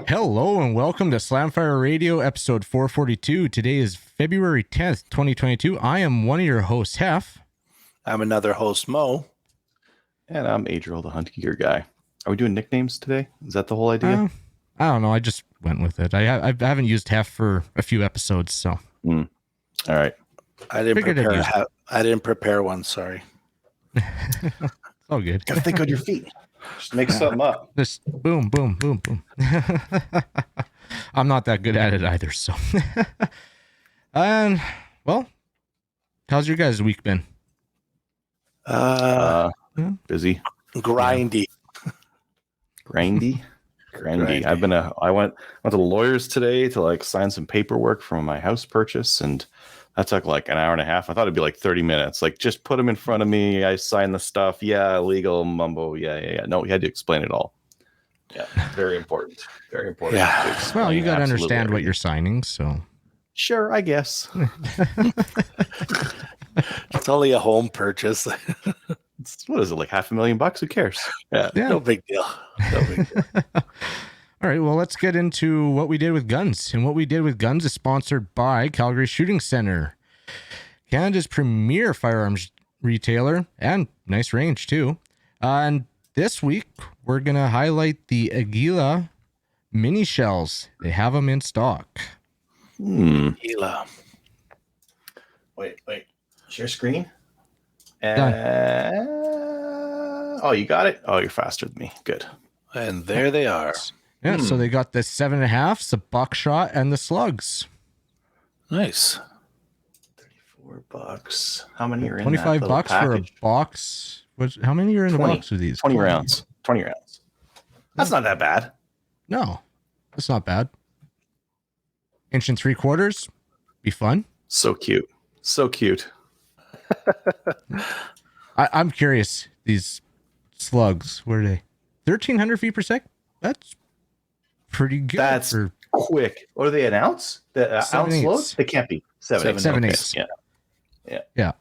Hello and welcome to Slamfire Radio episode 442. Today is February 10th, 2022. I am one of your hosts, Hef. I'm another host, Mo. And I'm Adriel, the Hunt Gear guy. Are we doing nicknames today? Is that the whole idea? I don't know. I just went with it. I haven't used Hef for a few episodes, so. All right. I didn't prepare one. Sorry. Oh, good. Gotta think on your feet. Just make something up. Just boom, boom, boom, boom. I'm not that good at it either, so. And, well, how's your guys' week been? Busy. Grindy. Grindy. I went to the lawyers today to sign some paperwork from my house purchase, and that took an hour and a half. I thought it'd be 30 minutes. Just put them in front of me. I signed the stuff. Yeah, legal mumbo. Yeah. No, we had to explain it all. Yeah, very important. Very important. Yeah. Well, you got to understand what you're signing, so. Sure, I guess. It's only a home purchase. What is it, $500,000? Who cares? Yeah. No big deal. All right, well, let's get into what we did with guns. And what we did with guns is sponsored by Calgary Shooting Center, Canada's premier firearms retailer, and nice range too. And this week, we're going to highlight the Aguila mini shells. They have them in stock. Aguila. Wait. Share screen. Oh, you got it? Oh, you're faster than me. Good. And there they are. Yeah, so they got the 7.5s, the buckshot, and the slugs. Nice. $34. How many are in $25 that for a box. How many are in the box of these? 20 rounds. 20 rounds. That's not that bad. No, that's not bad. 1 3/4. Be fun. So cute. I'm curious. These slugs, where are they? 1,300 feet per sec? That's pretty good. That's quick. What are they, an ounce? The ounce loads? They can't be. 7/8. Yeah.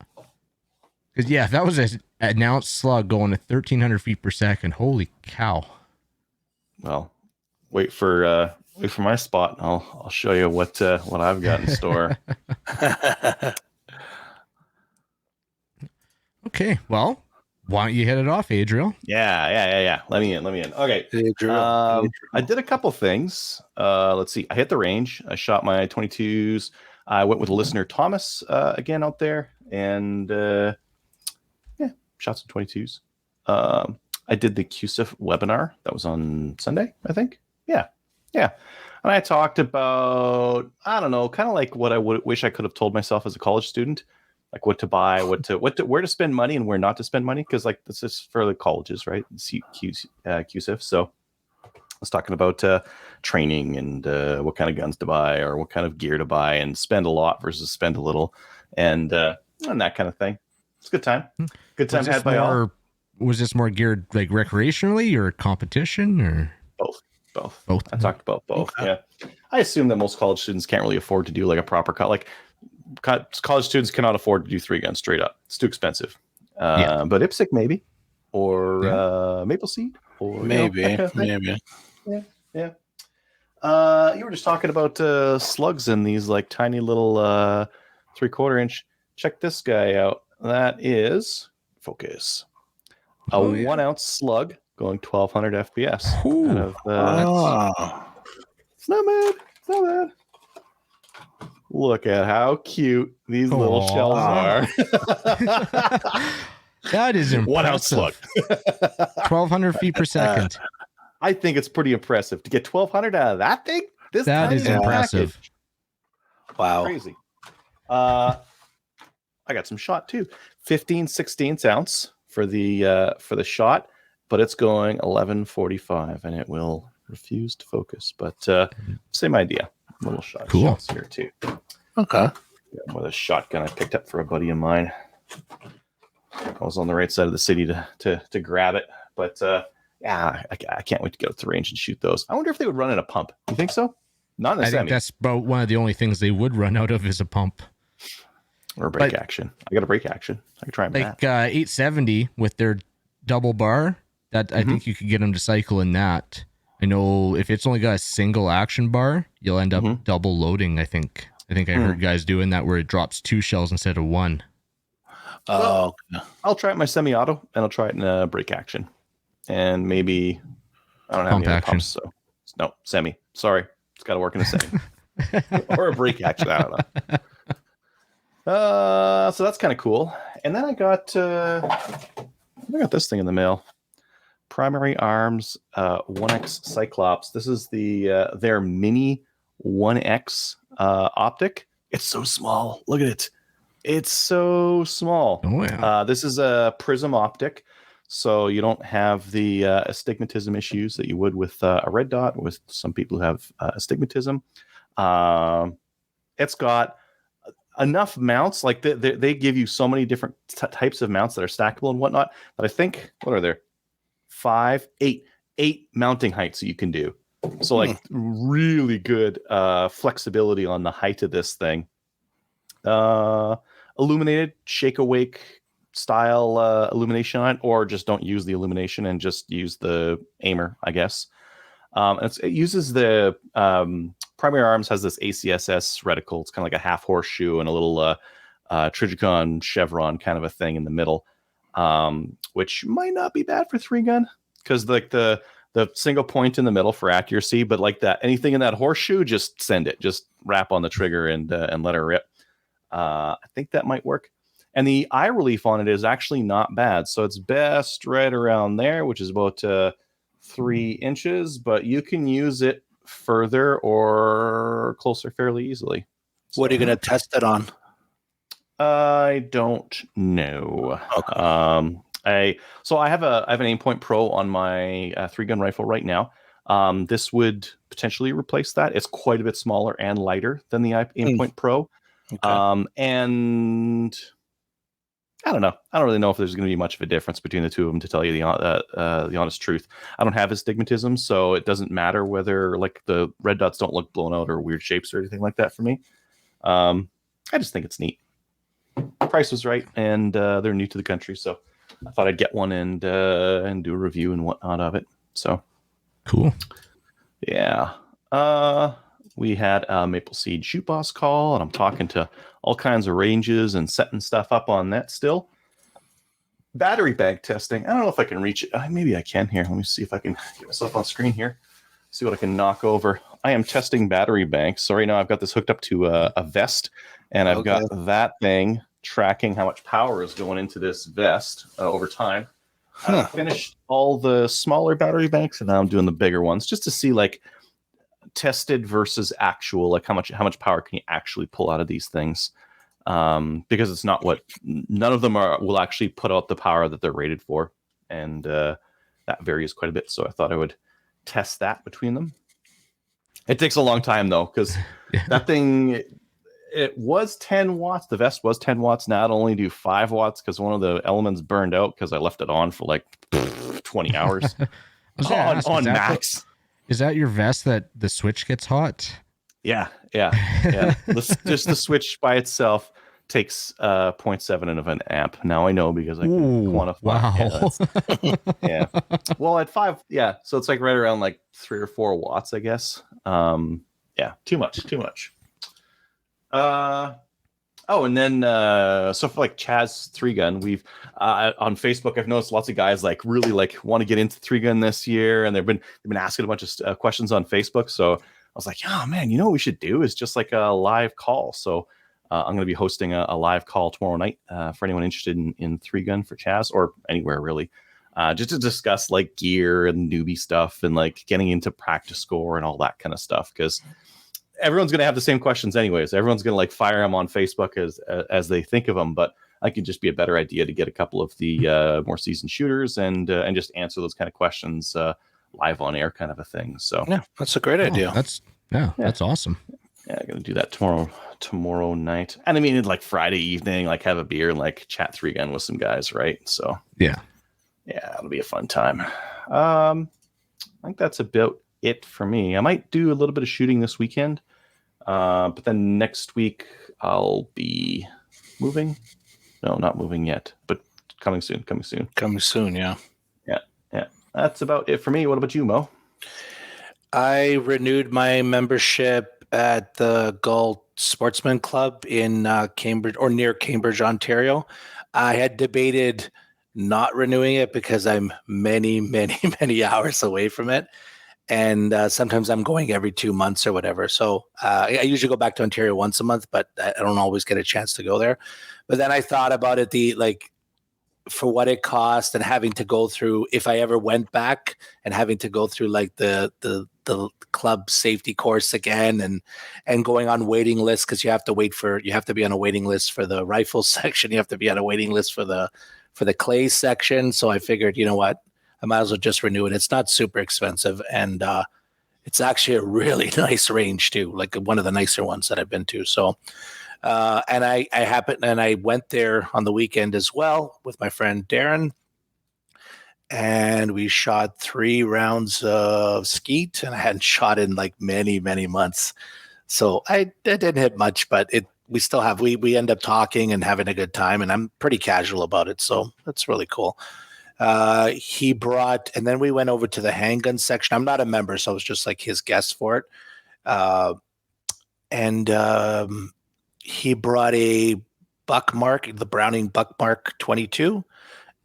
Because, if that was an ounce slug going at 1,300 feet per second, holy cow. Well, wait for my spot. I'll show you what I've got in store. Okay, well, why don't you hit it off, Adriel? Yeah. Let me in. Okay. Adriel. I did a couple things. Let's see. I hit the range. I shot my 22s. I went with listener Thomas again out there, and shot some 22s. I did the QSIF webinar. That was on Sunday, I think. Yeah. And I talked about, I don't know, kind of what I wish I could have told myself as a college student. What to buy, where to spend money and where not to spend money. Because this is for the colleges, right? QSIF. So I was talking about training and what kind of guns to buy or what kind of gear to buy and spend a lot versus spend a little and that kind of thing. It's a good time. Good time had by all. Was this more geared recreationally or competition or both? I talked about both. Okay. Yeah. I assume that most college students can't really afford to do a proper cut. College students cannot afford to do 3 guns straight up. It's too expensive. But IPSC maybe, or Maple Seed, or maybe. Yeah. You were just talking about slugs in these tiny little 3/4 inch. Check this guy out. That is focus. A 1 ounce slug going 1,200 FPS. It's not bad. Look at how cute these little shells are. That is impressive. 1 ounce slug. 1,200 feet per second. I think it's pretty impressive to get 1,200 out of that thing. That is impressive. Package. Wow. Crazy. I got some shot too. 15/16 ounce for the shot, but it's going 11:45 and it will refuse to focus. But same idea. Little shots here too. Okay. With a shotgun I picked up for a buddy of mine. I was on the right side of the city to grab it, but I can't wait to get to the range and shoot those. I wonder if they would run in a pump. You think so? Not in a I think that's about one of the only things they would run out of is a pump. Or break action. I got a break action. I could try that. 870 with their double bar. That I think you could get them to cycle in that. I know if it's only got a single action bar, you'll end up double loading. I think I heard guys doing that where it drops 2 shells instead of 1. Well, I'll try it in my semi-auto, and I'll try it in a break action, and maybe I don't have any other pumps. So no, semi. Sorry, it's got to work in a semi or a break action. I don't know. So that's kind of cool. And then I got this thing in the mail. Primary Arms 1X Cyclops. This is their mini 1X optic. It's so small. Look at it. It's so small. Oh, yeah. This is a prism optic, so you don't have the astigmatism issues that you would with a red dot, with some people who have astigmatism. It's got enough mounts, like they give you so many different types of mounts that are stackable and whatnot, that I think, what are there? 8 mounting heights that you can do. So like really good flexibility on the height of this thing. Illuminated shake awake style illumination on it, or just don't use the illumination and just use the aimer, I guess. It uses the Primary Arms has this ACSS reticle. It's kind of like a half horseshoe and a little Trigicon chevron kind of a thing in the middle, which might not be bad for 3-gun, because like the single point in the middle for accuracy, but like that, anything in that horseshoe, just send it, just wrap on the trigger and let her rip. I think that might work. And the eye relief on it is actually not bad. So it's best right around there, which is about 3 inches, but you can use it further or closer fairly easily. So, what are you going to test it on? I don't know. Okay. I have an Aimpoint Pro on my 3-gun rifle right now. This would potentially replace that. It's quite a bit smaller and lighter than the Aimpoint Pro. Okay. And I don't know. I don't really know if there's going to be much of a difference between the two of them, to tell you the honest truth. I don't have astigmatism, so it doesn't matter whether like the red dots don't look blown out or weird shapes or anything like that for me. I just think it's neat. Price was right, and they're new to the country, so I thought I'd get one and do a review and whatnot of it. So cool. Yeah. We had a Maple Seed Shoot Boss call, and I'm talking to all kinds of ranges and setting stuff up on that still. Battery bank testing. I don't know if I can reach it. Maybe I can here. Let me see if I can get myself on screen here. See what I can knock over. I am testing battery banks. So right now I've got this hooked up to a vest, and I've got that thing tracking how much power is going into this vest over time. I finished all the smaller battery banks, and now I'm doing the bigger ones just to see like tested versus actual, like how much power can you actually pull out of these things, because it's not none of them will actually put out the power that they're rated for, and that varies quite a bit. So I thought I would test that between them. It takes a long time though, because that thing, it was 10 watts. The vest was 10 watts. Now it'll only do 5 watts because one of the elements burned out because I left it on for like 20 hours on max. Is that your vest that the switch gets hot? Yeah. Just the switch by itself takes 0.7 of an amp. Now I know because I can quantify. Wow. Yeah. Well, at 5, so it's like right around like 3 or 4 watts, I guess. Too much. And then so for like Chaz 3-gun, we've on Facebook, I've noticed lots of guys like really like want to get into 3-gun this year, and they've been asking a bunch of questions on Facebook. So I was like, oh man, what we should do is just like a live call. So I'm going to be hosting a live call tomorrow night for anyone interested in 3-gun for Chaz, or anywhere really, just to discuss like gear and newbie stuff and like getting into practice score and all that kind of stuff, because everyone's going to have the same questions anyways. Everyone's going to like fire them on Facebook as they think of them, but I could just be a better idea to get a couple of the more seasoned shooters and just answer those kind of questions live on air, kind of a thing. So yeah, that's a great idea. That's awesome. Yeah, I'm going to do that tomorrow night. And I mean, like Friday evening, like have a beer and like chat 3-gun with some guys, right? So yeah, it'll be a fun time. I think that's about it for me. I might do a little bit of shooting this weekend, but then next week I'll be moving. No, not moving yet, but coming soon. Yeah. That's about it for me. What about you, Mo? I renewed my membership at the Galt Sportsman Club in Cambridge or near Cambridge, Ontario. I had debated not renewing it because I'm many, many, many hours away from it. And sometimes I'm going every 2 months or whatever. So I usually go back to Ontario once a month, but I don't always get a chance to go there. But then I thought about it, for what it cost and having to go through, if I ever went back and having to go through like the club safety course again and going on waiting lists, because you have to be on a waiting list for the rifle section, you have to be on a waiting list for the clay section. So I figured, you know what, I might as well just renew it. It's not super expensive, and it's actually a really nice range too, like one of the nicer ones that I've been to. So and I went there on the weekend as well with my friend Darren, and we shot 3 rounds of skeet, and I hadn't shot in like many, many months. So I didn't hit much, but we end up talking and having a good time, and I'm pretty casual about it. So that's really cool. He brought, and then we went over to the handgun section. I'm not a member, so I was just like his guest for it. And he brought a Buckmark, the Browning Buckmark 22.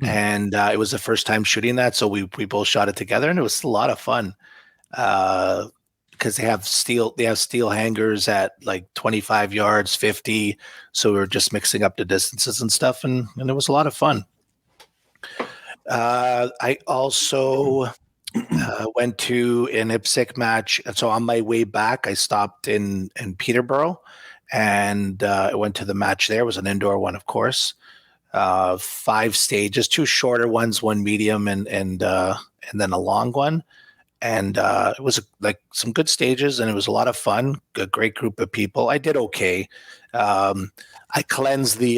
And it was the first time shooting that. So we both shot it together, and it was a lot of fun. Because they have steel hangers at like 25 yards, 50. So we were just mixing up the distances and stuff. And it was a lot of fun. I also went to an IPSC match. And so on my way back, I stopped in Peterborough, and I went to the match there. It was an indoor one, of course. 5 stages, 2 shorter ones, 1 medium, and then a long one. And it was like some good stages, and it was a lot of fun. A great group of people. I did okay. I cleansed the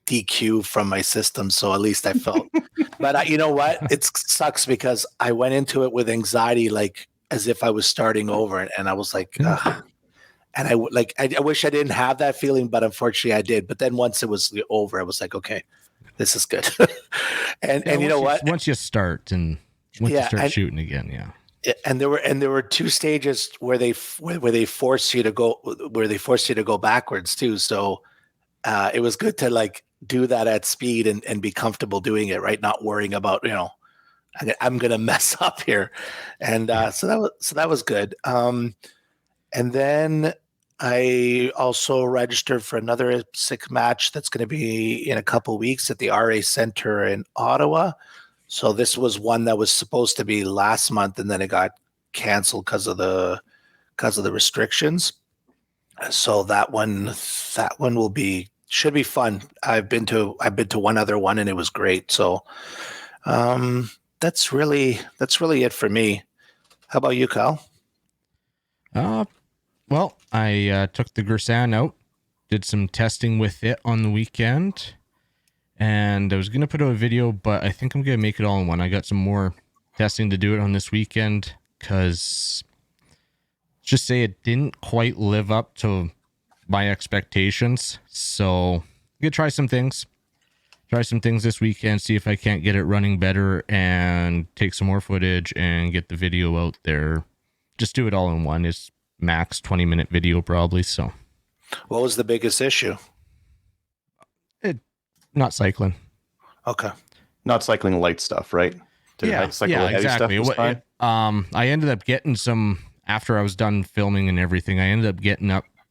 DQ from my system, so at least I felt. But you know what? It sucks because I went into it with anxiety, like as if I was starting over, and I was like, ugh. And I wish I didn't have that feeling, but unfortunately I did. But then once it was over, I was like, okay, this is good. and you know what? Once you start you start shooting again, yeah. And there were 2 stages where they force you to go backwards too. So it was good to like do that at speed and be comfortable doing it, right? Not worrying about, I'm gonna mess up here. And so that was good. And then I also registered for another IPSC match that's going to be in a couple weeks at the RA Center in Ottawa. So this was one that was supposed to be last month, and then it got canceled because of the restrictions. So that one should be fun. I've been to one other one, and it was great. So that's really it for me. How about you, Kyle? Well, I took the Gersan out, did some testing with it on the weekend, and I was going to put out a video, but I think I'm going to make it all in one. I got some more testing to do it on this weekend, because just say it didn't quite live up to my expectations. So I'm going to try some things this weekend, see if I can't get it running better, and take some more footage and get the video out there. Just do it all in one. It's max 20-minute video probably. So what was the biggest issue? Not cycling. Okay. Not cycling light stuff, right? Yeah, exactly. I ended up getting some after I was done filming and everything. I ended up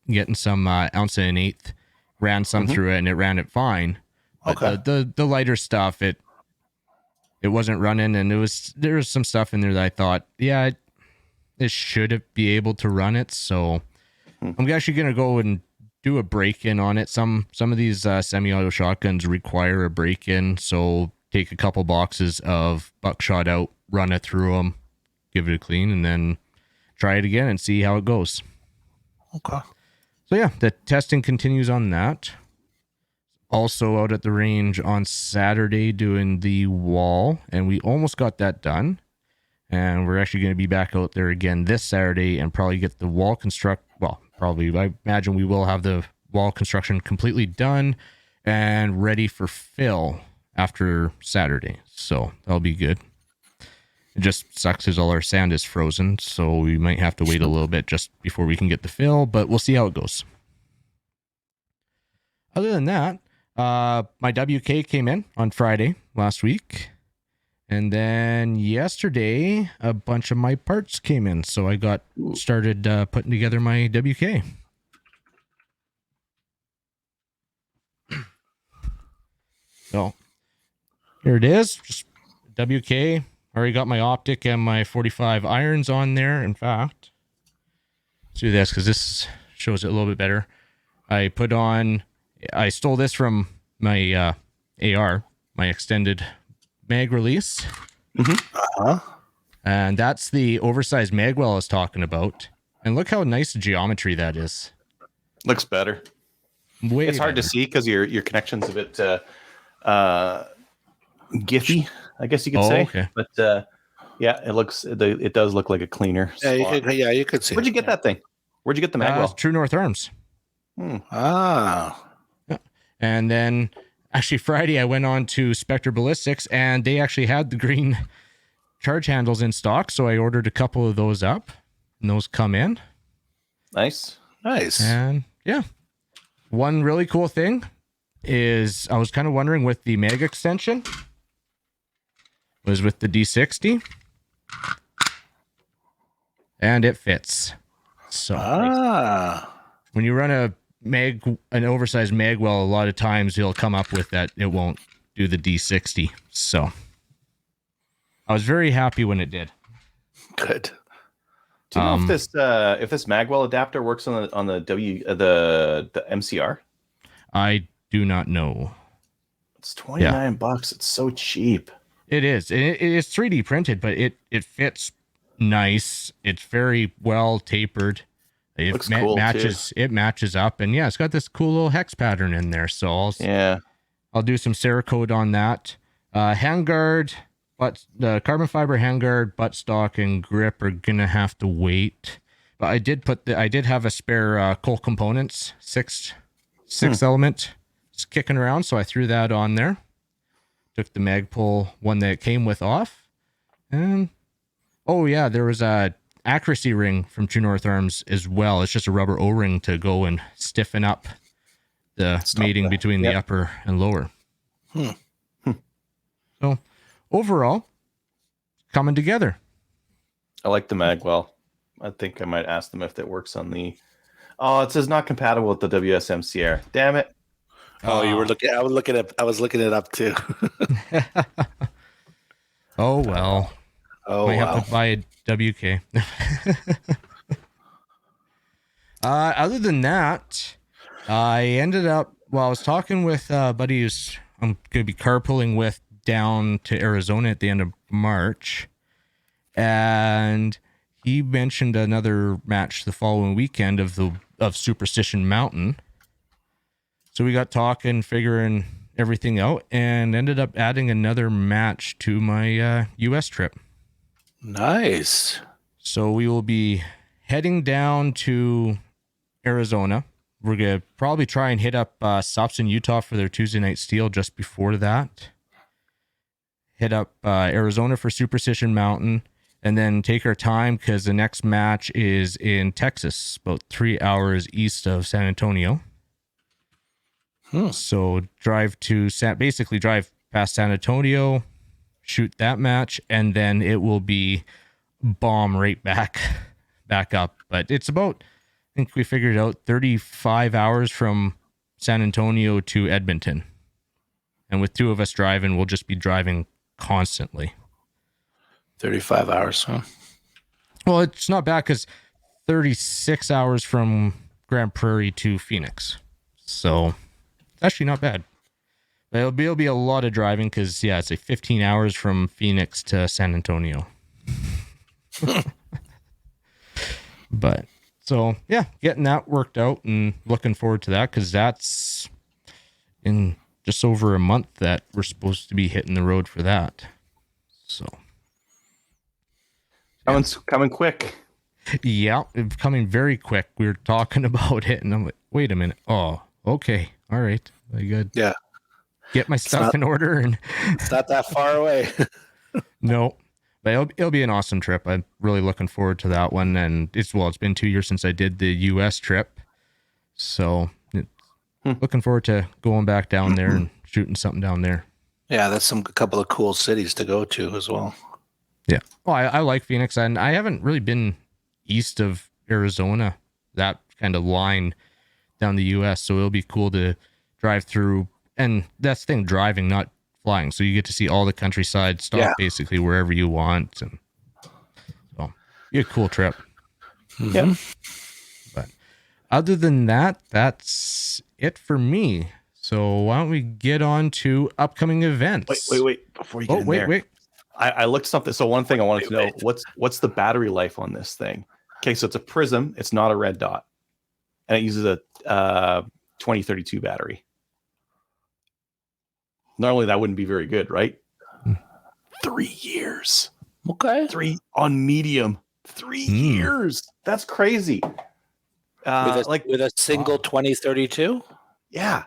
getting some ounce and an eighth, ran some through it, and it ran it fine. But okay. The lighter stuff, it wasn't running, and there was some stuff in there that I thought, yeah, it should be able to run it. So I'm actually going to go and do a break-in on it. Some of these semi-auto shotguns require a break-in, so take a couple boxes of buckshot out, run it through them, give it a clean, and then try it again and see how it goes. Okay. So yeah, the testing continues on that. Also out at the range on Saturday doing the wall, and we almost got that done. And we're actually going to be back out there again this Saturday and probably get the wall I imagine we will have the wall construction completely done and ready for fill after Saturday. So that'll be good. It just sucks because all our sand is frozen, so we might have to wait a little bit just before we can get the fill, but we'll see how it goes. Other than that, my WK came in on Friday last week. And then yesterday, a bunch of my parts came in. So I got started putting together my WK. So here it is. Just WK. Already got my optic and my 45 irons on there. In fact, let's do this because this shows it a little bit better. I stole this from my AR, my extended mag release. And that's the oversized mag well I was talking about. And look how nice geometry that is. Looks better. It's hard to see because your connection's a bit gifty, I guess you could say. Okay. But yeah, it does look like a cleaner spot. You could see. Where'd you get that thing? Where'd you get the mag well? True North Arms. Ah. And then actually Friday I went on to Spectre Ballistics and they actually had the green charge handles in stock. So I ordered a couple of those up and those come in. Nice. And yeah, one really cool thing is I was kind of wondering with the mag extension was with the D60 and it fits. So when you run an oversized mag well, a lot of times you'll come up with that it won't do the D60. So I was very happy when it did. Good. Do you know if this magwell adapter works on the MCR? I do not know. It's $29. It's so cheap. It is. It is 3D printed, but it fits nice. It's very well tapered. Looks cool matches. too. It matches up, and yeah, it's got this cool little hex pattern in there. So I'll do some Cerakote on that. Handguard, but the carbon fiber handguard, buttstock, and grip are gonna have to wait. But I did have a spare Colt Components six element just kicking around, so I threw that on there. Took the Magpul one that it came with off, and there was a accuracy ring from True North Arms as well. It's just a rubber O-ring to go and stiffen up the mating between the upper and lower. So overall, coming together. I like the magwell. I think I might ask them if it works on the. Oh, it says not compatible with the WSMCR. Damn it! You were looking. I was looking it up too. Oh well. Might have to buy a WK. Other than that, I ended up. Well, I was talking with a buddy who's I'm going to be carpooling with down to Arizona at the end of March, and he mentioned another match the following weekend of Superstition Mountain. So we got talking, figuring everything out, and ended up adding another match to my U.S. trip. Nice. So we will be heading down to Arizona. We're going to probably try and hit up Sobson, Utah for their Tuesday night steel just before that. Hit up Arizona for Superstition Mountain, and then take our time because the next match is in Texas, about 3 hours east of San Antonio. So drive past San Antonio, shoot that match, and then it will be bomb right back up. But it's about, I think we figured out 35 hours from San Antonio to Edmonton. And with two of us driving, we'll just be driving constantly. 35 hours, huh? Well, it's not bad because 36 hours from Grand Prairie to Phoenix. So it's actually not bad. But it'll be a lot of driving because, it's like 15 hours from Phoenix to San Antonio. But so, getting that worked out and looking forward to that because that's in just over a month that we're supposed to be hitting the road for that. So. Coming quick. Yeah, it's coming very quick. We were talking about it, and I'm like, wait a minute. Oh, okay. All right. Very good. Yeah. Get my stuff in order. And it's not that far away. No. But it'll be an awesome trip. I'm really looking forward to that one. And it's been 2 years since I did the US trip. So looking forward to going back down there and shooting something down there. Yeah, that's a couple of cool cities to go to as well. Yeah. Well, I like Phoenix, and I haven't really been east of Arizona, that kind of line down the US. So it'll be cool to drive through. And that's the thing, driving, not flying. So you get to see all the countryside, stop basically wherever you want. And so be a cool trip. Yeah. But other than that, that's it for me. So why don't we get on to upcoming events? Wait. Before you get there. I looked something. So one thing I wanted to know, what's the battery life on this thing? Okay, so it's a prism. It's not a red dot. And it uses a 2032 battery. Normally that wouldn't be very good, right? 3 years. Okay. 3 on medium. 3 years. That's crazy. With a single 2032? Yeah.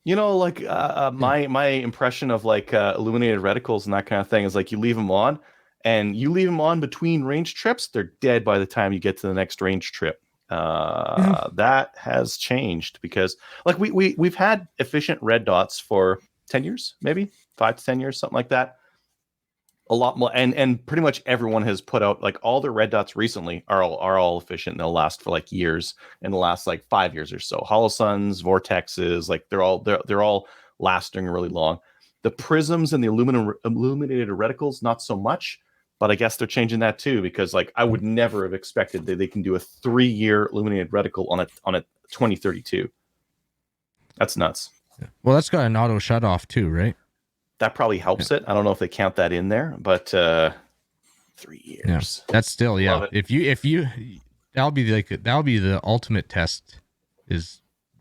You know, like my impression of like illuminated reticles and that kind of thing is like you leave them on between range trips, they're dead by the time you get to the next range trip. That has changed because like we've had efficient red dots for 10 years, maybe 5 to 10 years, something like that. A lot more, and pretty much everyone has put out like all their red dots recently are all efficient. And they'll last for like years, in the last like 5 years or so. Holosuns, vortexes, like they're all lasting really long. The prisms and the illuminated reticles, not so much, but I guess they're changing that too because like I would never have expected that they can do a 3-year illuminated reticle on a 2032. That's nuts. Well, that's got an auto shut off too, right? That probably helps it. I don't know if they count that in there, but 3 years. Yeah, that's still If you that'll be the ultimate test is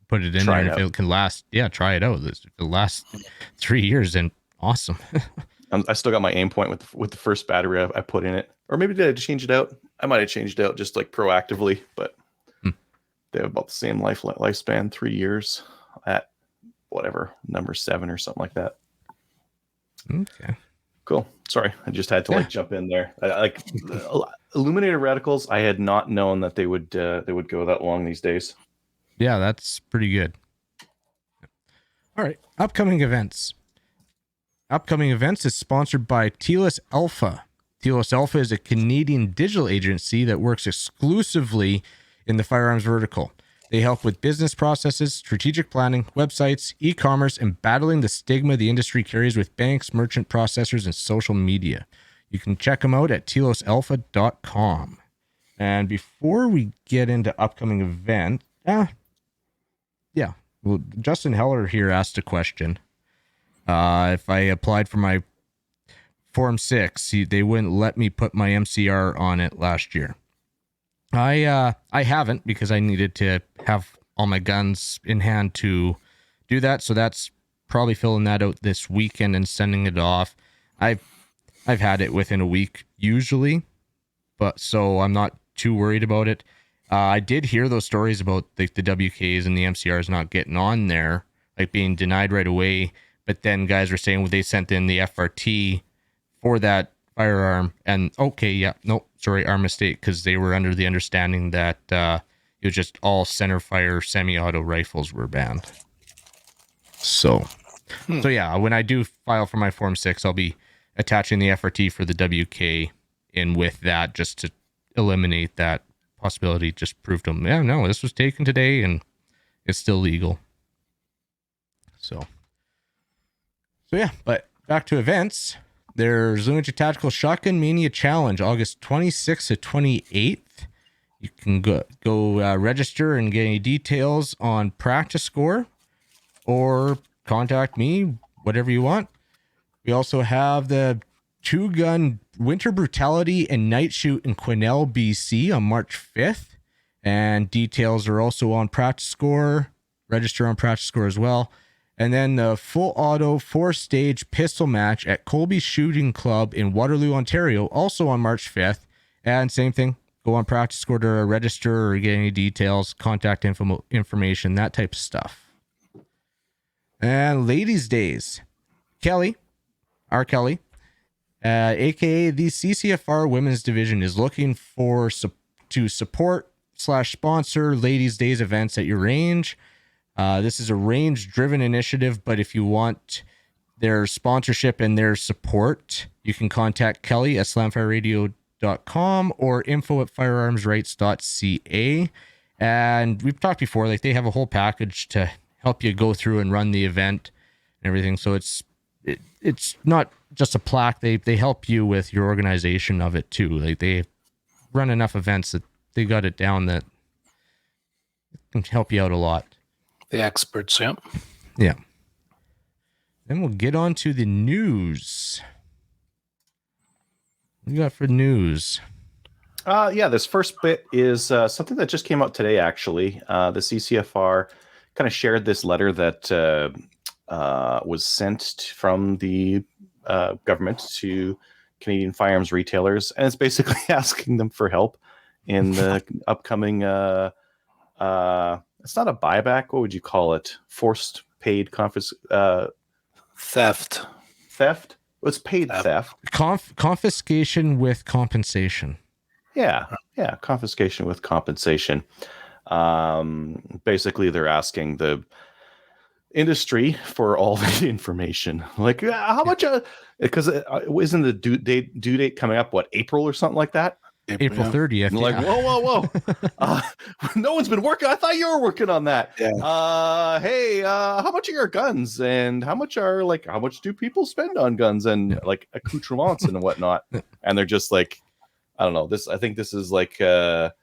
put it in there. And if it can last, try it out. If it lasts 3 years, then awesome. I still got my aim point with the first battery I put in it, or maybe did I change it out? I might have changed it out just like proactively, but they have about the same lifespan, 3 years at whatever number 7 or something like that. Okay. Cool. Sorry, I just had to jump in there. Like illuminated reticles, I had not known that they would go that long these days. Yeah, that's pretty good. All right, upcoming events. Upcoming events is sponsored by Telos Alpha. Telos Alpha is a Canadian digital agency that works exclusively in the firearms vertical. They help with business processes, strategic planning, websites, e-commerce, and battling the stigma the industry carries with banks, merchant processors, and social media. You can check them out at telosalpha.com. And before we get into upcoming event, well, Justin Heller here asked a question. If I applied for my Form 6, they wouldn't let me put my MCR on it last year. I haven't because I needed to have all my guns in hand to do that. So that's probably filling that out this weekend and sending it off. I've had it within a week usually, but so I'm not too worried about it. I did hear those stories about the WKs and the MCRs not getting on there, like being denied right away. But then guys were saying they sent in the FRT for that firearm, and our mistake, because they were under the understanding that it was just all center fire semi-auto rifles were banned. So yeah, when I do file for my Form 6, I'll be attaching the FRT for the WK in with that just to eliminate that possibility. Just prove to them, this was taken today and it's still legal. So yeah, but back to events. There's Lunatic Tactical Shotgun Mania Challenge, August 26th to 28th. You can go register and get any details on Practice Score or contact me, whatever you want. We also have the 2-gun Winter Brutality and Night Shoot in Quesnel, BC on March 5th. And details are also on Practice Score. Register on Practice Score as well. And then the full auto 4-stage pistol match at Colby Shooting Club in Waterloo, Ontario, also on March 5th. And same thing, go on Practice Score to register or get any details, contact information, that type of stuff. And Ladies' Days. Kelly, aka the CCFR Women's Division is looking for to support / sponsor Ladies' Days events at your range. This is a range-driven initiative, but if you want their sponsorship and their support, you can contact Kelly at slamfireradio.com or info@firearmsrights.ca. And we've talked before, like they have a whole package to help you go through and run the event and everything. So it's not just a plaque. They help you with your organization of it too. Like they run enough events that they got it down that it can help you out a lot. The experts, yeah. Yeah. Then we'll get on to the news. What do you got for news? This first bit is something that just came out today, actually. The CCFR kind of shared this letter that was sent from the government to Canadian firearms retailers, and it's basically asking them for help in the upcoming it's not a buyback. What would you call it? Forced paid theft. Theft? It's paid theft. Confiscation with compensation. Yeah, confiscation with compensation. Basically, they're asking the industry for all the information. Like, how much? Because isn't the due date coming up? What, April or something like that? April 30th. Like, whoa. No one's been working. I thought you were working on that. Yeah. Hey, how much are your guns? And how much do people spend on guns and like accoutrements and whatnot? And they're just like, I don't know. I think this is like, what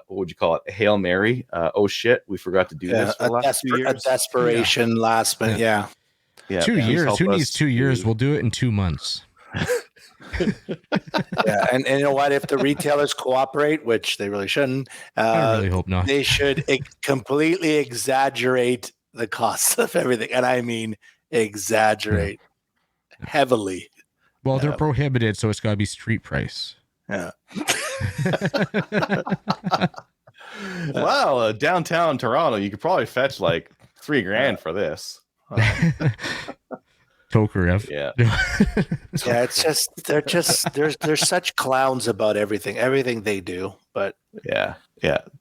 would you call it? A Hail Mary. Oh shit, we forgot to do this for the last 2 years. A desperation last minute. Yeah. 2 years. Who needs 2 years? We'll do it in 2 months. Yeah, and you know what? If the retailers cooperate, which they really shouldn't, I really hope not. They should completely exaggerate the cost of everything, and I mean exaggerate heavily. Well, they're prohibited, so it's got to be street price. Yeah. Wow, downtown Toronto, you could probably fetch like $3,000 for this. Tokarev. Yeah. Yeah, it's just they're such clowns about everything they do. But yeah,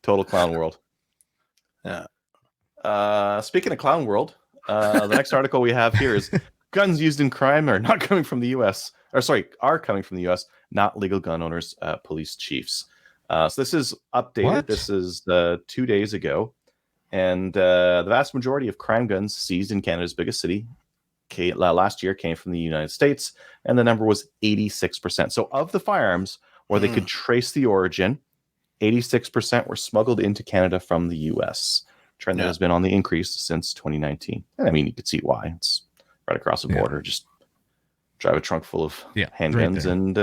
total clown world. Yeah. Speaking of clown world, the next article we have here is guns used in crime are not coming from the U.S. Are coming from the U.S. Not legal gun owners, police chiefs. So this is updated. What? This is 2 days ago, and the vast majority of crime guns seized in Canada's biggest city last year came from the United States, and the number was 86%. So of the firearms where they could trace the origin, 86% were smuggled into Canada from the U.S. Trend that has been on the increase since 2019. And I mean, you could see why. It's right across the border. Just drive a trunk full of handguns and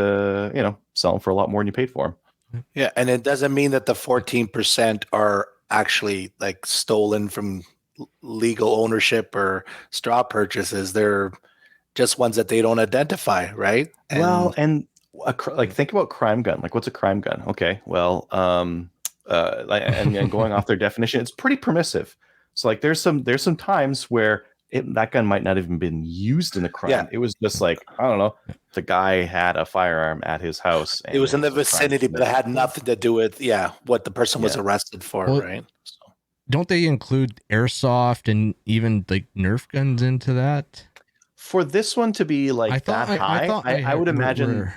sell them for a lot more than you paid for them. Yeah, and it doesn't mean that the 14% are actually like stolen from legal ownership or straw purchases. They're just ones that they don't identify, right? And think about crime gun. Like, what's a crime gun? Okay, well, and going off their definition, it's pretty permissive. So like, there's some times where that gun might not even been used in a crime. Yeah. It was just like, I don't know, the guy had a firearm at his house. And it was in the vicinity, but it had nothing to do with what the person was arrested for, right? So. Don't they include airsoft and even like Nerf guns into that? For this one to be like high, I would imagine.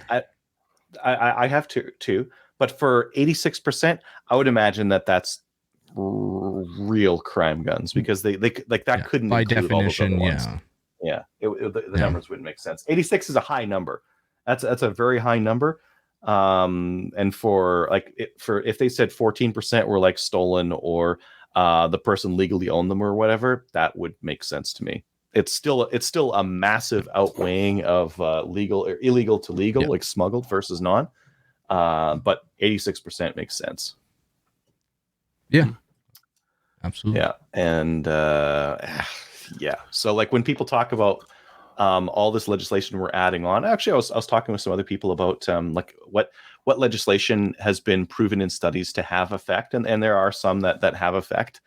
I have two, but for 86%, I would imagine that's real crime guns, because they like that couldn't by include definition. All the numbers wouldn't make sense. 86 is a high number. That's a very high number. And for if they said 14% were like stolen, or the person legally owned them or whatever, that would make sense to me. It's still a massive outweighing of legal or illegal to legal, like smuggled versus non. But 86% makes sense. Yeah, absolutely. Yeah, and so like when people talk about all this legislation we're adding on, actually, I was talking with some other people about like what legislation has been proven in studies to have effect, and there are some that have effect.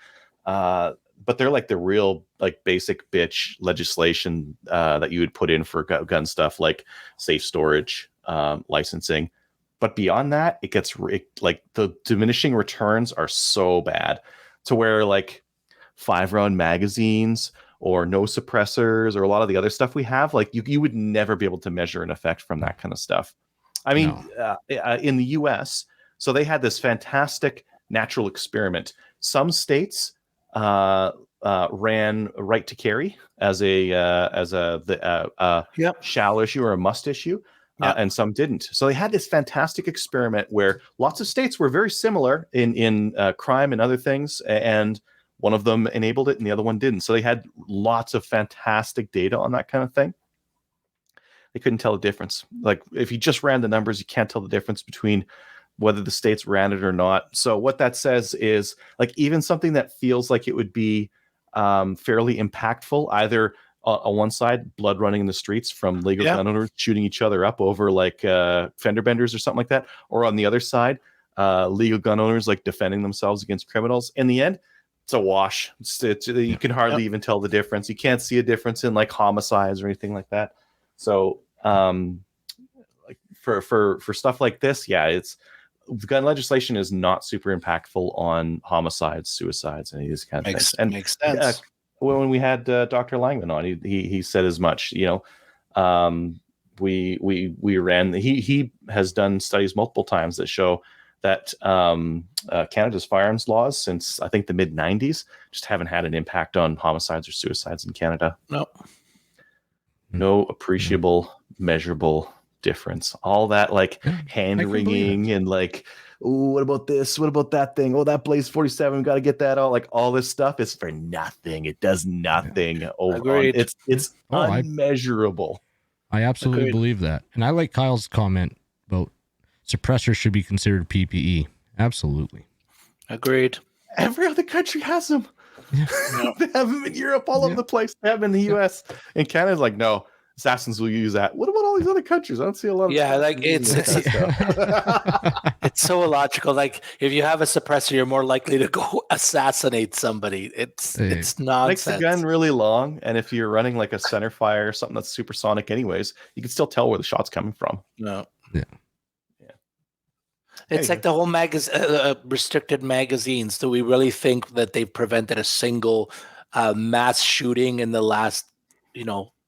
but they're like the real like basic bitch legislation that you would put in for gun stuff, like safe storage, licensing. But beyond that, it gets like the diminishing returns are so bad to where like 5-round magazines or no suppressors or a lot of the other stuff we have, like you would never be able to measure an effect from that kind of stuff. I mean, in the US, so they had this fantastic natural experiment. Some states ran right to carry as a shall issue or a must issue. And some didn't. So they had this fantastic experiment where lots of states were very similar in crime and other things, and one of them enabled it and the other one didn't. So they had lots of fantastic data on that kind of thing. They couldn't tell the difference. Like if you just ran the numbers, you can't tell the difference between whether the states ran it or not. So what that says is like even something that feels like it would be fairly impactful, either on one side, blood running in the streets from legal gun owners shooting each other up over like fender benders or something like that, or on the other side, legal gun owners like defending themselves against criminals. In the end, it's a wash. You can hardly even tell the difference. You can't see a difference in like homicides or anything like that. So like for stuff like this, it's gun legislation is not super impactful on homicides, suicides, any of these kind of things. And makes sense. When we had Dr. Langman on, he said as much. You know, we ran. He has done studies multiple times that show that Canada's firearms laws since I think the mid '90s just haven't had an impact on homicides or suicides in Canada. No appreciable, measurable difference. All that like hand wringing and like, oh, what about this? What about that thing? Oh, that Blaze 47, got to get that out. Like all this stuff is for nothing. It does nothing. It's unmeasurable. I absolutely believe that. And I like Kyle's comment about suppressors should be considered PPE. Absolutely. Agreed. Every other country has them. Yeah. They have them in Europe, all over the place. They have them in the US. And Canada's like, no, assassins will use that. What about all these other countries? I don't see a lot of like it's so illogical. Like if you have a suppressor, you're more likely to go assassinate somebody. It's nonsense. Makes the gun really long, and if you're running like a center fire or something that's supersonic anyways, you can still tell where the shot's coming from. It's like the whole restricted magazines. Do we really think that they've prevented a single mass shooting in the last,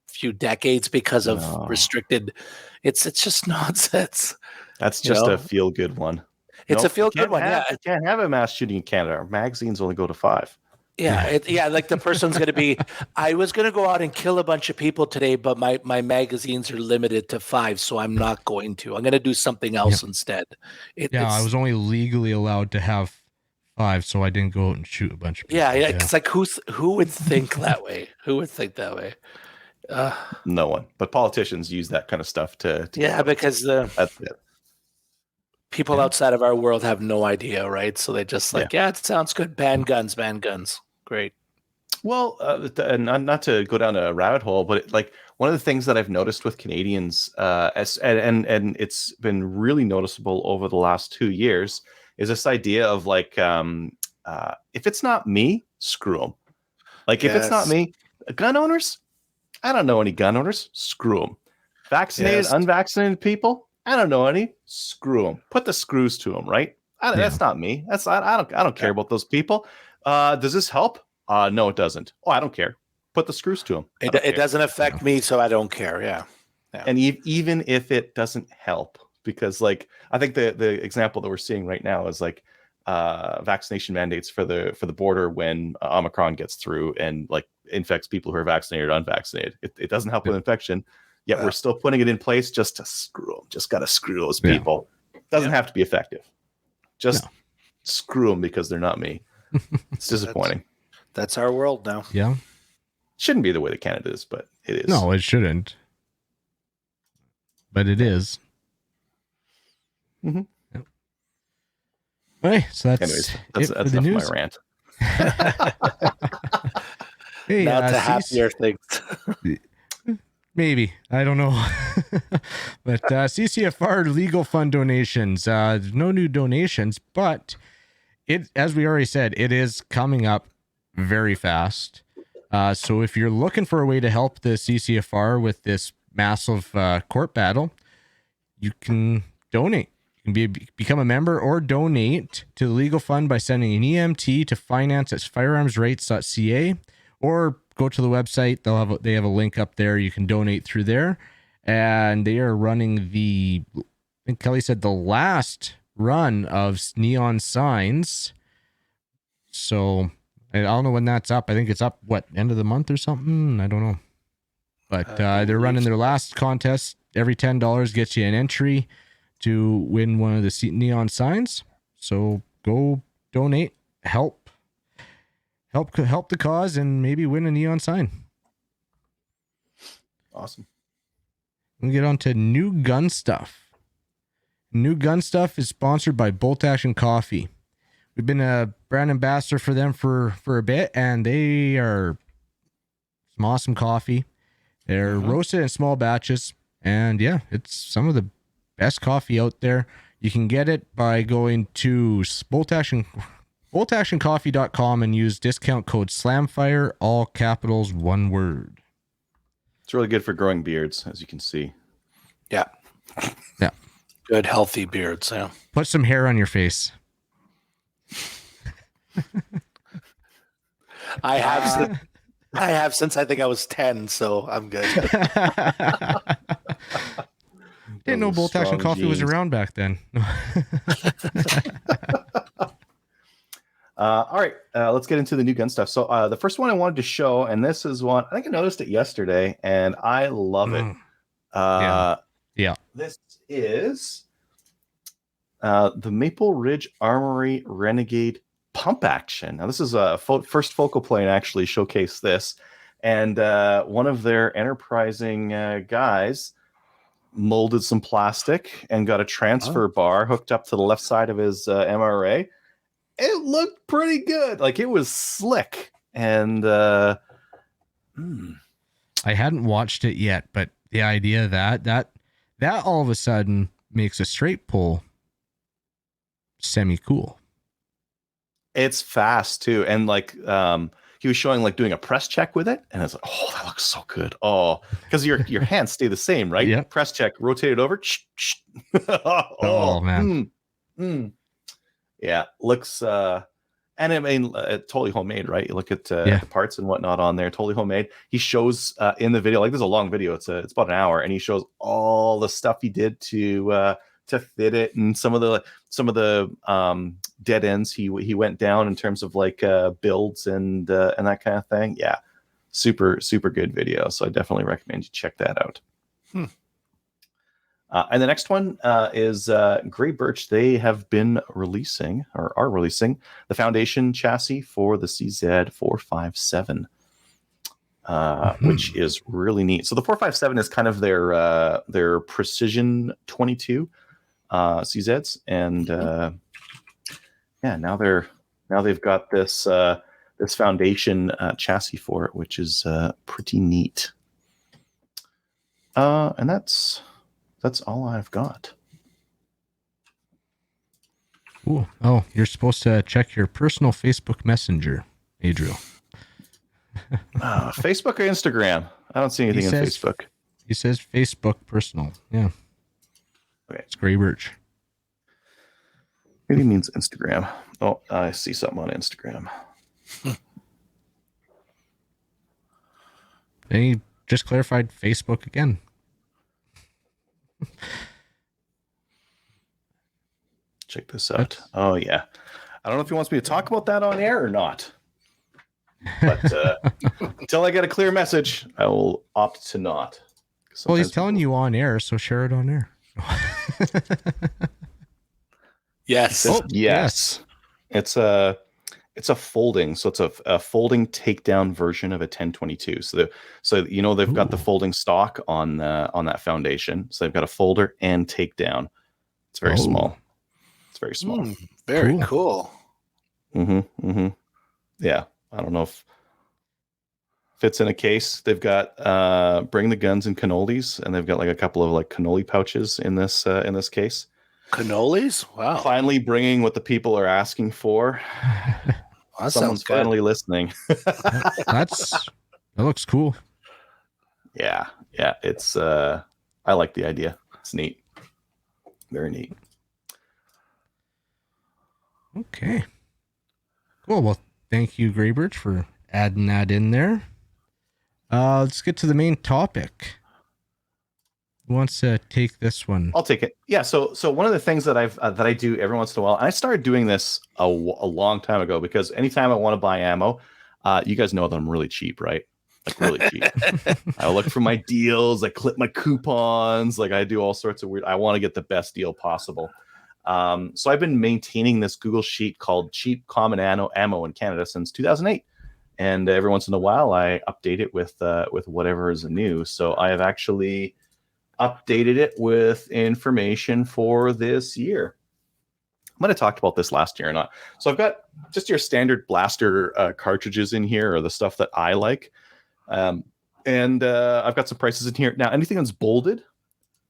few decades because of restricted? It's just nonsense. That's just a feel good one. It's a feel good one. You can't have a mass shooting in Canada. Our magazines only go to 5. Like the person's going to be, I was going to go out and kill a bunch of people today, but my magazines are limited to 5, so I'm not going to. I'm going to do something else instead. I was only legally allowed to have 5, so I didn't go out and shoot a bunch of people. It's like who would think that way? Who would think that way? No one. But politicians use that kind of stuff to because that's it. People outside of our world have no idea, right? So they just it sounds good. Ban guns. Great. Well, and not to go down a rabbit hole, but one of the things that I've noticed with Canadians, and it's been really noticeable over the last 2 years, is this idea of if it's not me, screw them. Like if it's not me, gun owners, I don't know any gun owners, screw them. Vaccinated, unvaccinated people, I don't know any. Screw them. Put the screws to them, right? That's not me. I don't care about those people. Does this help? No, it doesn't. Oh, I don't care. Put the screws to them. It doesn't affect me, so I don't care. Yeah. And even if it doesn't help, because I think the example that we're seeing right now is vaccination mandates for the border when Omicron gets through and infects people who are vaccinated or unvaccinated. It doesn't help with infection. Yet we're still putting it in place just to screw them. Just got to screw those people. Doesn't have to be effective. Just screw them because they're not me. It's disappointing. That's our world now. Yeah. Shouldn't be the way that Canada is, but it is. No, it shouldn't. But it is. Mm-hmm. Yep. All right, so that's enough of my rant. Hey, now to happier things. Maybe. I don't know. But CCFR legal fund donations. No new donations, but as we already said, it is coming up very fast. So if you're looking for a way to help the CCFR with this massive court battle, you can donate. You can become a member or donate to the legal fund by sending an EMT to finance@firearmsrights.ca, or go to the website. They have a link up there. You can donate through there. And they are running I think Kelly said the last run of neon signs. So I don't know when that's up. I think it's up, end of the month or something? I don't know. But they're running their last contest. Every $10 gets you an entry to win one of the neon signs. So go donate, help the cause, and maybe win a neon sign. Awesome. We get on to New Gun Stuff. New Gun Stuff is sponsored by Bolt Action Coffee. We've been a brand ambassador for them for a bit, and they are some awesome coffee. They're roasted in small batches, and yeah, it's some of the best coffee out there. You can get it by going to boltactioncoffee.com and use discount code SLAMFIRE, all capitals, one word. It's really good for growing beards, as you can see. Yeah. Yeah. Good, healthy beards. Yeah. Put some hair on your face. I have since I think I was 10, so I'm good. Didn't know Bolt Action Coffee was around back then. All right, let's get into the new gun stuff. So the first one I wanted to show, and this is one, I think I noticed it yesterday, and I love it. Yeah. This is the Maple Ridge Armory Renegade pump action. Now, this is a first focal plane actually showcase this, and one of their enterprising guys molded some plastic and got a transfer bar hooked up to the left side of his MRA. It looked pretty good. Like, it was slick. And I hadn't watched it yet, but the idea that all of a sudden makes a straight pull semi cool. It's fast too. And like he was showing like doing a press check with it, and it's like, oh, that looks so good. Oh, because your hands stay the same, right? Yeah. Press check, rotate it over. Oh man. Yeah, looks and I mean totally homemade, right? You look at the parts and whatnot on there, totally homemade. He shows in the video, like, there's a long video, it's about an hour, and he shows all the stuff he did to fit it, and some of the dead ends he went down in terms of like builds and that kind of thing. Yeah, super good video. So I definitely recommend you check that out. And the next one is Gray Birch. They have been releasing, or are releasing, the foundation chassis for the CZ457, which is really neat. So the 457 is kind of their precision 22 CZs, and now they've got this foundation chassis for it, which is pretty neat. And that's all I've got. Cool. Oh, you're supposed to check your personal Facebook Messenger, Adriel. Facebook or Instagram? I don't see anything in Facebook. He says Facebook personal. Yeah. Okay. It's Gray Birch. Maybe he means Instagram. Oh, I see something on Instagram. They just clarified Facebook again. Check this out. Oh yeah, I don't know if he wants me to talk about that on air or not, but until I get a clear message, I will opt to not. Well, he's telling you on air, so share it on air. Yes. Yes. It's a folding, so it's a folding takedown version of a 1022. So they've got the folding stock on that foundation. So they've got a folder and takedown. It's very small. It's very small. Very cool. Yeah, I don't know if fits in a case. They've got bring the guns and cannolis, and they've got like a couple of like cannoli pouches in this case. Cannolis? Wow. Finally bringing what the people are asking for. Someone's finally listening. That looks cool. Yeah. It's I like the idea. It's neat. Very neat. Okay. Cool. Well, thank you, Graybirch, for adding that in there. Let's get to the main topic. Who wants to take this one? I'll take it. Yeah. So one of the things that I do every once in a while, and I started doing this a long time ago, because anytime I want to buy ammo, you guys know that I'm really cheap, right? Like really cheap. I look for my deals. I clip my coupons. Like I do all sorts of weird. I want to get the best deal possible. So I've been maintaining this Google sheet called Cheap Common Ammo in Canada since 2008. And every once in a while, I update it with whatever is new. So I have actually updated it with information for this year. I might have talked about this last year or not. So I've got just your standard blaster cartridges in here, or the stuff that I like. And I've got some prices in here. Now, anything that's bolded,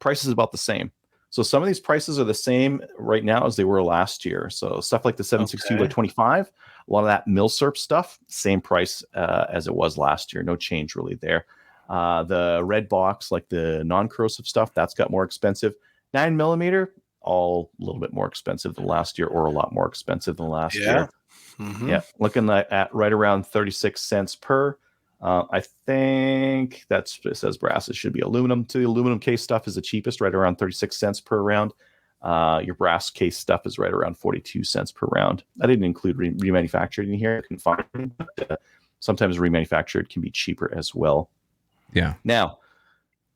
price is about the same. So some of these prices are the same right now as they were last year. So stuff like the 762 by 25, a lot of that Milsurp stuff, same price as it was last year. No change really there. The red box, like the non-corrosive stuff, that's got more expensive. 9mm, all a little bit more expensive than last year, or a lot more expensive than last year. Mm-hmm. Yeah, looking at right around 36 cents per. I think it says brass. It should be aluminum. The aluminum case stuff is the cheapest, right around 36 cents per round. Your brass case stuff is right around 42 cents per round. I didn't include remanufactured in here. I couldn't find it, but sometimes remanufactured can be cheaper as well. Yeah. Now,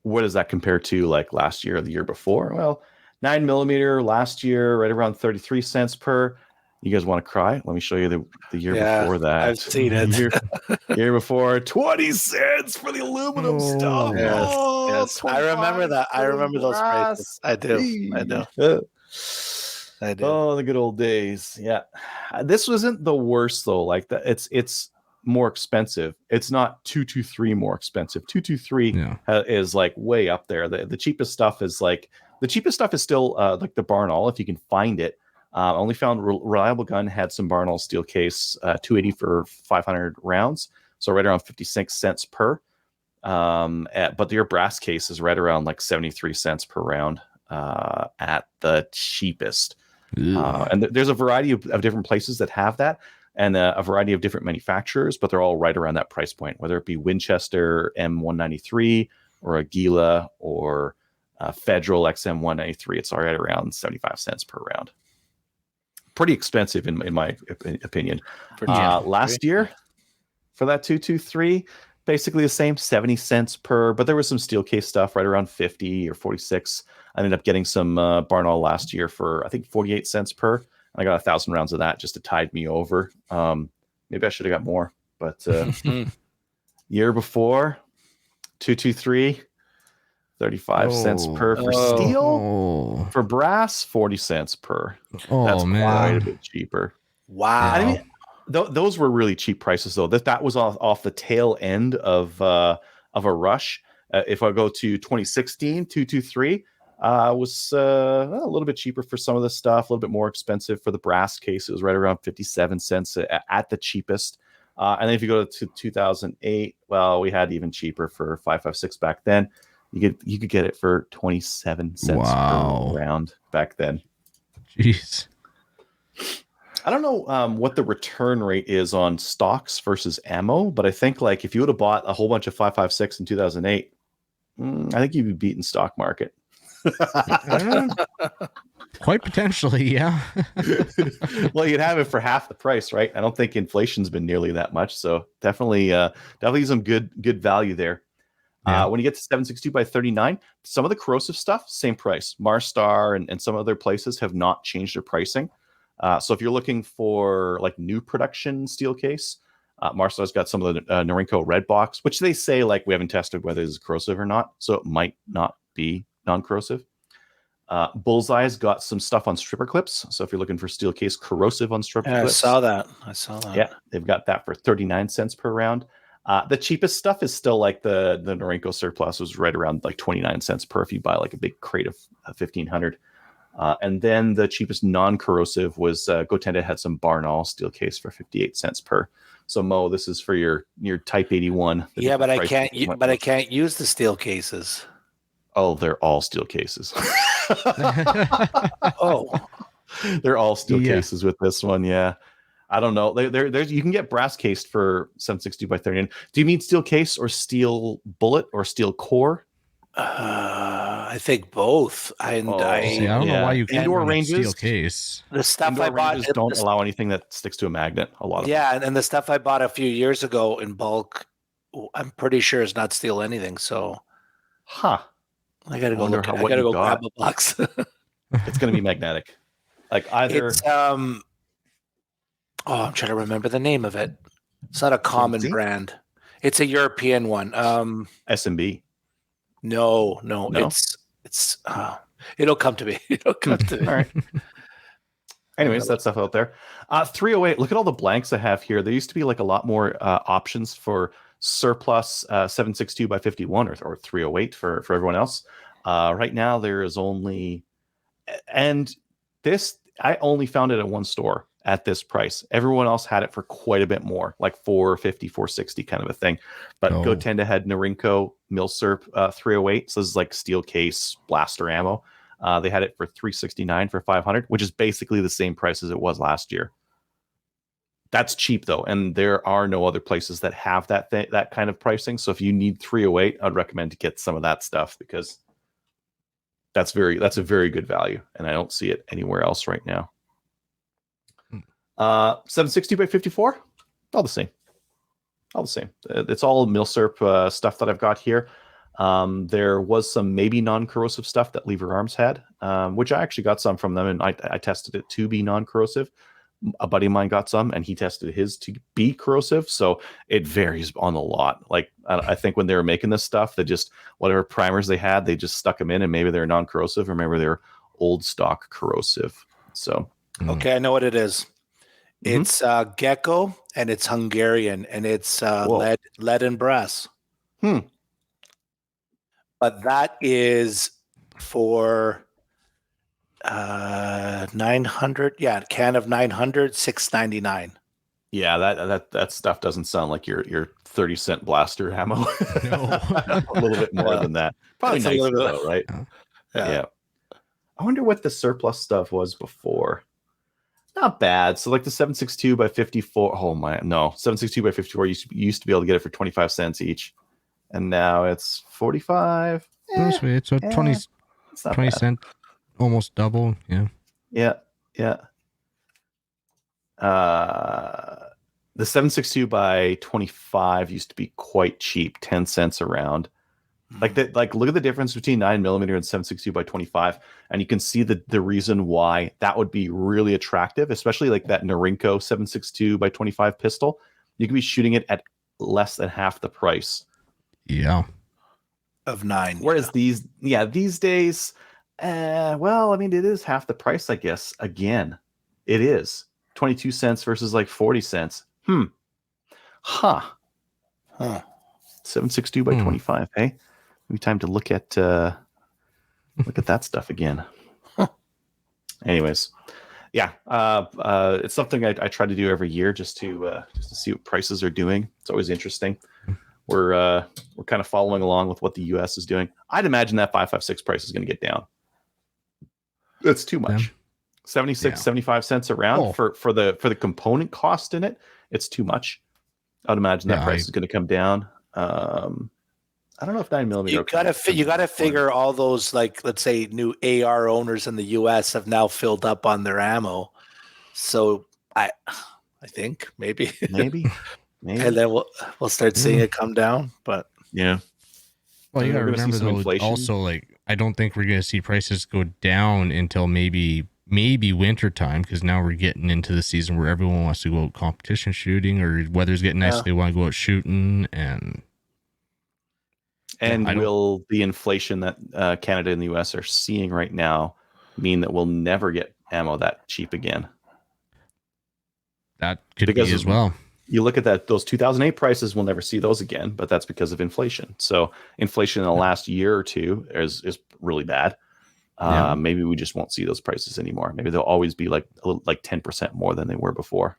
what does that compare to like last year or the year before? Well, 9mm last year, right around 33 cents per. You guys want to cry? Let me show you the year before that. I've seen it. Year before, 20 cents for the aluminum stuff. Yes, Oh, yes. I remember that. I remember those prices. I do. Oh, the good old days. Yeah. This wasn't the worst though. Like that, it's more expensive. It's not 223 more expensive. 223 is like way up there. The cheapest stuff is still like the Barnaul, if you can find it. Only found Reliable Gun had some Barnaul steel case, 280 for 500 rounds, so right around 56 cents per. But your brass case is right around like 73 cents per round at the cheapest. And there's a variety of different places that have that, and a variety of different manufacturers, but they're all right around that price point, whether it be Winchester M193 or Aguila or Federal XM193. It's all right around 75 cents per round. Pretty expensive in my opinion. Last year for that 223, basically the same, 70 cents per, but there was some steel case stuff right around 50 or 46. I ended up getting some Barnaul last year for I think 48 cents per. And I got 1,000 rounds of that just to tide me over. Maybe I should have got more, but year before 223, 35 cents per for steel. For brass, 40 cents per. That's quite a bit cheaper. Wow. I mean, those were really cheap prices though. That was off the tail end of a rush. If I go to 2016, 223 was a little bit cheaper for some of the stuff, a little bit more expensive for the brass case. It was right around 57 cents at the cheapest. And then if you go to 2008, well, we had even cheaper for 5.56 back then. You could get it for 27 cents per round back then. Jeez. I don't know what the return rate is on stocks versus ammo, but I think like if you would have bought a whole bunch of 5.56 in 2008, I think you'd be beating stock market. Quite potentially, yeah. Well, you'd have it for half the price, right? I don't think inflation's been nearly that much, so definitely some good value there. Yeah. When you get to 762 by 39, some of the corrosive stuff, same price. Marstar and some other places have not changed their pricing. So if you're looking for like new production steel case, Marstar's got some of the Norinco red box, which they say like we haven't tested whether it's corrosive or not, so it might not be non-corrosive. Bullseye's got some stuff on stripper clips. So if you're looking for steel case corrosive on stripper clips, I saw that. Yeah, they've got that for 39 cents per round. The cheapest stuff is still like the Norinco Surplus was right around like 29 cents per if you buy like a big crate of 1,500. And then the cheapest non-corrosive was Gotenda had some Barnaul steel case for 58 cents per. So Mo, this is for your Type 81. Yeah, but I can't. But I can't use the steel cases. Oh, they're all steel cases. Oh, they're all steel cases with this one. Yeah, I don't know. There's you can get brass cased for 762 by 39. Do you mean steel case or steel bullet or steel core? I think both. I don't know why you can't indoor run ranges, a steel case. The stuff indoor I bought ranges don't allow anything that sticks to a magnet. A lot of them. And the stuff I bought a few years ago in bulk, I'm pretty sure is not steel anything. So, I gotta go look. I gotta go grab a box. It's gonna be magnetic, like either. It's I'm trying to remember the name of it. It's not a common brand. It's a European one. SMB. No. It's it'll come to me. It'll come to me. All right. Anyways, that stuff out there. 308. Look at all the blanks I have here. There used to be like a lot more options for surplus 762 by 51 or 308 for everyone else. Right now there is only, and this I only found it at one store at this price. Everyone else had it for quite a bit more, like 450, 460 kind of a thing. But Gotenda had Norinco Milsurp 308. So this is like steel case blaster ammo. They had it for 369 for 500, which is basically the same price as it was last year. That's cheap though, and there are no other places that have that kind of pricing. So if you need 308, I'd recommend to get some of that stuff because that's a very good value, and I don't see it anywhere else right now. 760 by 54, all the same. It's all Milsurp stuff that I've got here. There was some maybe non-corrosive stuff that Lever Arms had, which I actually got some from them, and I tested it to be non-corrosive. A buddy of mine got some, and he tested his to be corrosive, so it varies on a lot. Like I think when they were making this stuff, they just whatever primers they had, they just stuck them in, and maybe they're non-corrosive, or maybe they're old stock corrosive. So okay, I know what it is. It's Gecko, and it's Hungarian, and it's lead and brass. But that is for 900. Yeah, can of 900, $6.99. Yeah, that stuff doesn't sound like your 30-cent blaster ammo. No. A little bit more than that. Probably nice though, right? Yeah. I wonder what the surplus stuff was before. Not bad. So like the 762 by 54. Oh my, no, 762 by 54 used to be able to get it for 25 cents each, and now it's 45. It's a 20 cent, almost double. Yeah. The 762 by 25 used to be quite cheap, 10 cents around. Like look at the difference between 9mm and 762 by 25, and you can see the reason why that would be really attractive, especially like that Norinco 762 by 25 pistol. You can be shooting it at less than half the price. Yeah. Of 9. Whereas these days, well, I mean, it is half the price, I guess. Again, it is 22 cents versus like 40 cents. 762 by 25. Hey, maybe time to look at that stuff again. Anyways, yeah, it's something I try to do every year just to see what prices are doing. It's always interesting. We're kind of following along with what the U.S. is doing. I'd imagine that 5.56 price is going to get down. It's too much. Yeah. 76, 75 cents around for the component cost in it. It's too much. I'd imagine that price is going to come down. I don't know if 9mm. You gotta figure all those, like, let's say new AR owners in the U.S. have now filled up on their ammo. So I think maybe, and then we'll start seeing it come down. But yeah, well, you gotta remember though. Inflation. Also, like, I don't think we're gonna see prices go down until maybe winter time, because now we're getting into the season where everyone wants to go out competition shooting, or weather's getting nice, they want to go out shooting, and will the inflation that Canada and the US are seeing right now mean that we'll never get ammo that cheap again? That could be as well. You look at those 2008 prices, we'll never see those again, but that's because of inflation. So inflation in the last year or two is really bad. Maybe we just won't see those prices anymore. Maybe they'll always be like 10% more than they were before.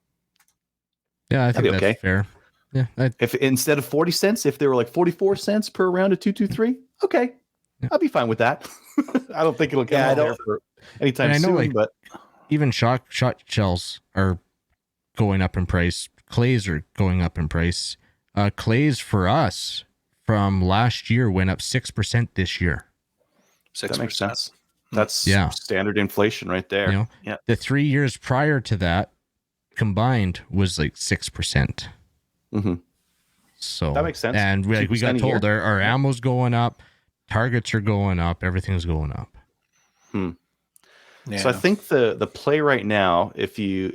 Yeah, I think That'd be that's okay. fair. Yeah, if instead of 40 cents, if they were like 44 cents per round of 223, okay, I'll be fine with that. I don't think it'll come out there for anytime soon. Like, but even shot shells are going up in price. Clays are going up in price. Clays for us from last year went up 6% this year. 6%. That makes sense. That's standard inflation right there. You know, the 3 years prior to that combined was like 6%. Mm-hmm. So that makes sense. And we got told our ammo's going up, targets are going up, everything's going up. So I think the play right now, if you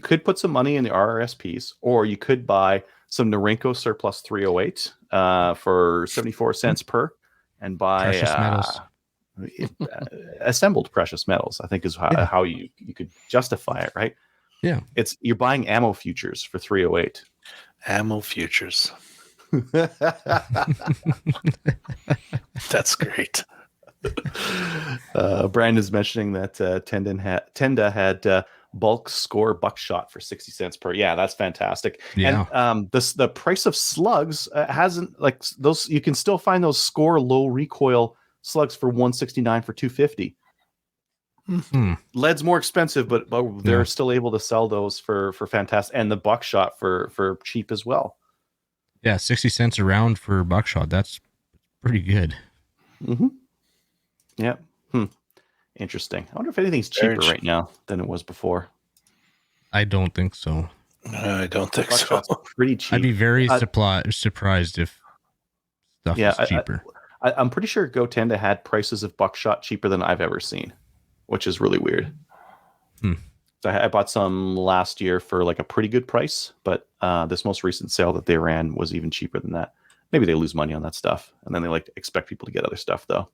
could put some money in the RRSPs, or you could buy some Norinco Surplus 308 for 74 cents per, and buy precious metals. Assembled precious metals, I think is how you could justify it, right? Yeah. You're buying ammo futures for 308. Ammo futures. That's great. Brandon's mentioning that Tenda had bulk score buckshot for 60 cents per. Yeah, that's fantastic. Yeah. And the price of slugs hasn't, like, those, you can still find those score low recoil slugs for 169 for 250. Lead's more expensive, but they're still able to sell those for fantastic, and the buckshot for cheap as well. Yeah, 60 cents a round for buckshot. That's pretty good. Mm-hmm. Yeah. Interesting. I wonder if anything's cheaper right now than it was before. I don't think so. I don't think so. Pretty cheap. I'd be very surprised if stuff is cheaper. I'm pretty sure GoTenda had prices of buckshot cheaper than I've ever seen, which is really weird. So I bought some last year for like a pretty good price, but this most recent sale that they ran was even cheaper than that. Maybe they lose money on that stuff, and then they like to expect people to get other stuff though.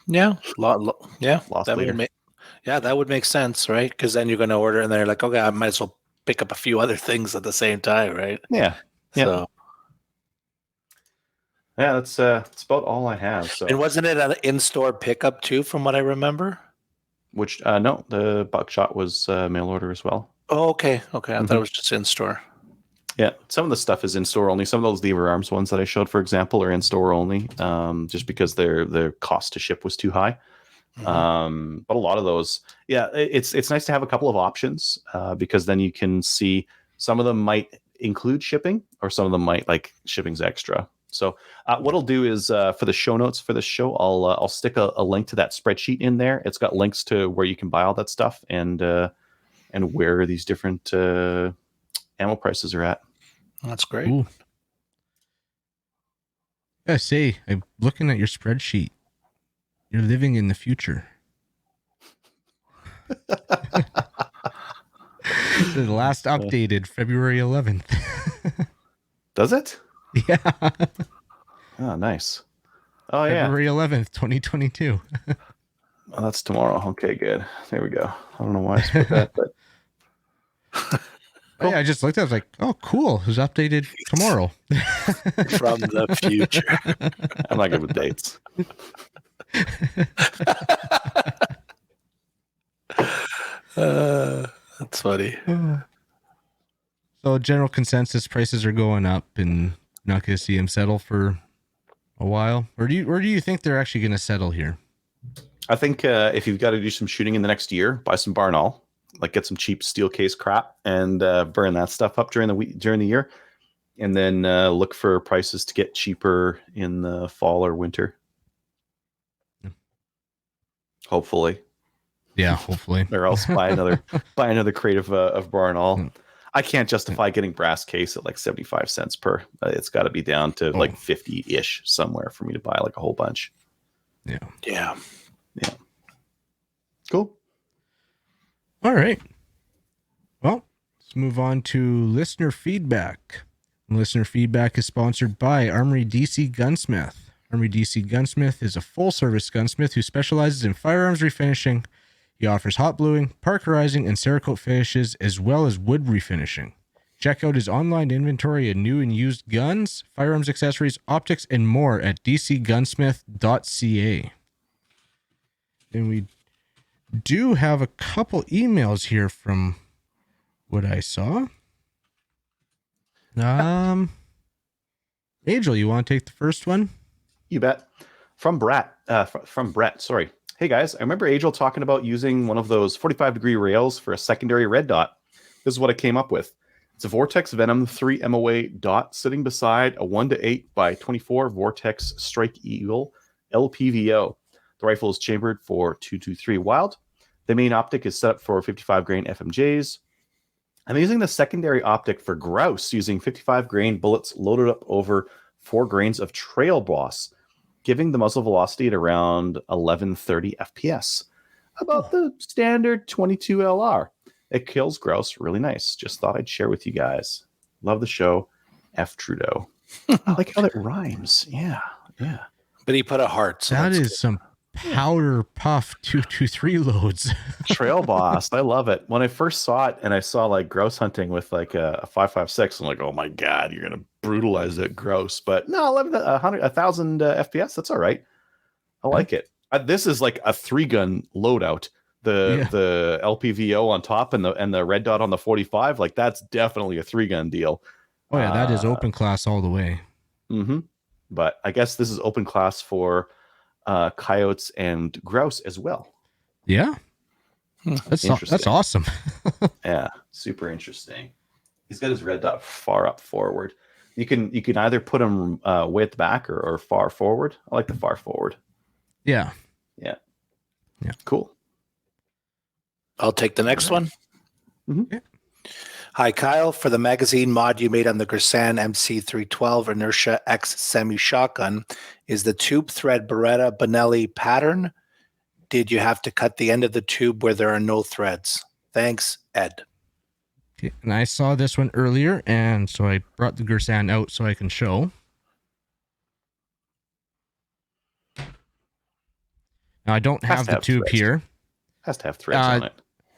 Yeah, that would make sense, right? Because then you're going to order, and they're like, okay, I might as well pick up a few other things at the same time, right? Yeah. So, yeah, that's about all I have. So, and wasn't it an in-store pickup too, from what I remember? Which no, the buckshot was mail order as well. Oh, okay. I thought it was just in-store. Yeah, some of the stuff is in-store only. Some of those Lever Arms ones that I showed, for example, are in-store only, just because their cost to ship was too high. But a lot of those, it's nice to have a couple of options, because then you can see some of them might include shipping, or some of them might, like, shipping's extra. So what I'll do is for the show notes for this show, I'll stick a link to that spreadsheet in there. It's got links to where you can buy all that stuff and where these different ammo prices are at. That's great. Ooh. I say, I'm looking at your spreadsheet. You're living in the future. The last updated February 11th. Does it? Yeah. Oh, nice. Oh, yeah. February 11th, 2022. Oh, that's tomorrow. Okay, good. There we go. I don't know why I put that, but cool. Yeah, I just looked at it. I was like, oh, cool. It was updated tomorrow. From the future. I'm not good with dates. That's funny. So general consensus, prices are going up and not going to see them settle for a while. Or do you think they're actually going to settle here? I think if you've got to do some shooting in the next year, buy some Barnall, like get some cheap steel case crap and burn that stuff up during the year, and then look for prices to get cheaper in the fall or winter. Hopefully. Yeah, hopefully. Or else buy another crate of Barnall. I can't justify getting brass case at like 75 cents per. It's got to be down to like 50-ish somewhere for me to buy like a whole bunch. Yeah. Cool. All right. Well, let's move on to listener feedback. Listener feedback is sponsored by Armory DC Gunsmith. Armory DC Gunsmith is a full-service gunsmith who specializes in firearms refinishing. He offers hot bluing, parkerizing, and Cerakote finishes, as well as wood refinishing. Check out his online inventory of new and used guns, firearms accessories, optics, and more at dcgunsmith.ca. And we do have a couple emails here from what I saw. Adriel, you want to take the first one? You bet. From Brett. Sorry. Hey guys, I remember Adriel talking about using one of those 45-degree rails for a secondary red dot. This is what I came up with. It's a Vortex Venom 3 MOA dot sitting beside a 1:8 by 24 Vortex Strike Eagle LPVO. The rifle is chambered for 223 Wild. The main optic is set up for 55 grain FMJs. I'm using the secondary optic for grouse using 55 grain bullets loaded up over 4 grains of Trail Boss, giving the muzzle velocity at around 1130 FPS. About the standard 22 LR. It kills grouse really nice. Just thought I'd share with you guys. Love the show. F. Trudeau. I like how that rhymes. Yeah. But he put a heart. So That is good. some powder puff 223 loads. Trail Boss. I love it. When I first saw it and I saw like grouse hunting with like a 5.56, I'm like, oh my God, you're going to brutalize that grouse. But no, 1,000 FPS. That's all right. I like it. This is like a 3-gun loadout. The LPVO on top and the red dot on the 45, like that's definitely a 3-gun deal. Oh yeah, that is open class all the way. Mm-hmm. But I guess this is open class for coyotes and grouse as well. Yeah, that's awesome. Yeah, super interesting. He's got his red dot far up forward. You can either put him way at the back or far forward. I like the far forward. Yeah. Cool. I'll take the next one. Mm-hmm. Hi, Kyle. For the magazine mod you made on the Gersan MC312 Inertia X semi shotgun, is the tube thread Beretta Benelli pattern? Did you have to cut the end of the tube where there are no threads? Thanks, Ed. Okay. And I saw this one earlier, and so I brought the Gersan out so I can show. Now I don't have the tube threads. here. Has to have threads on it.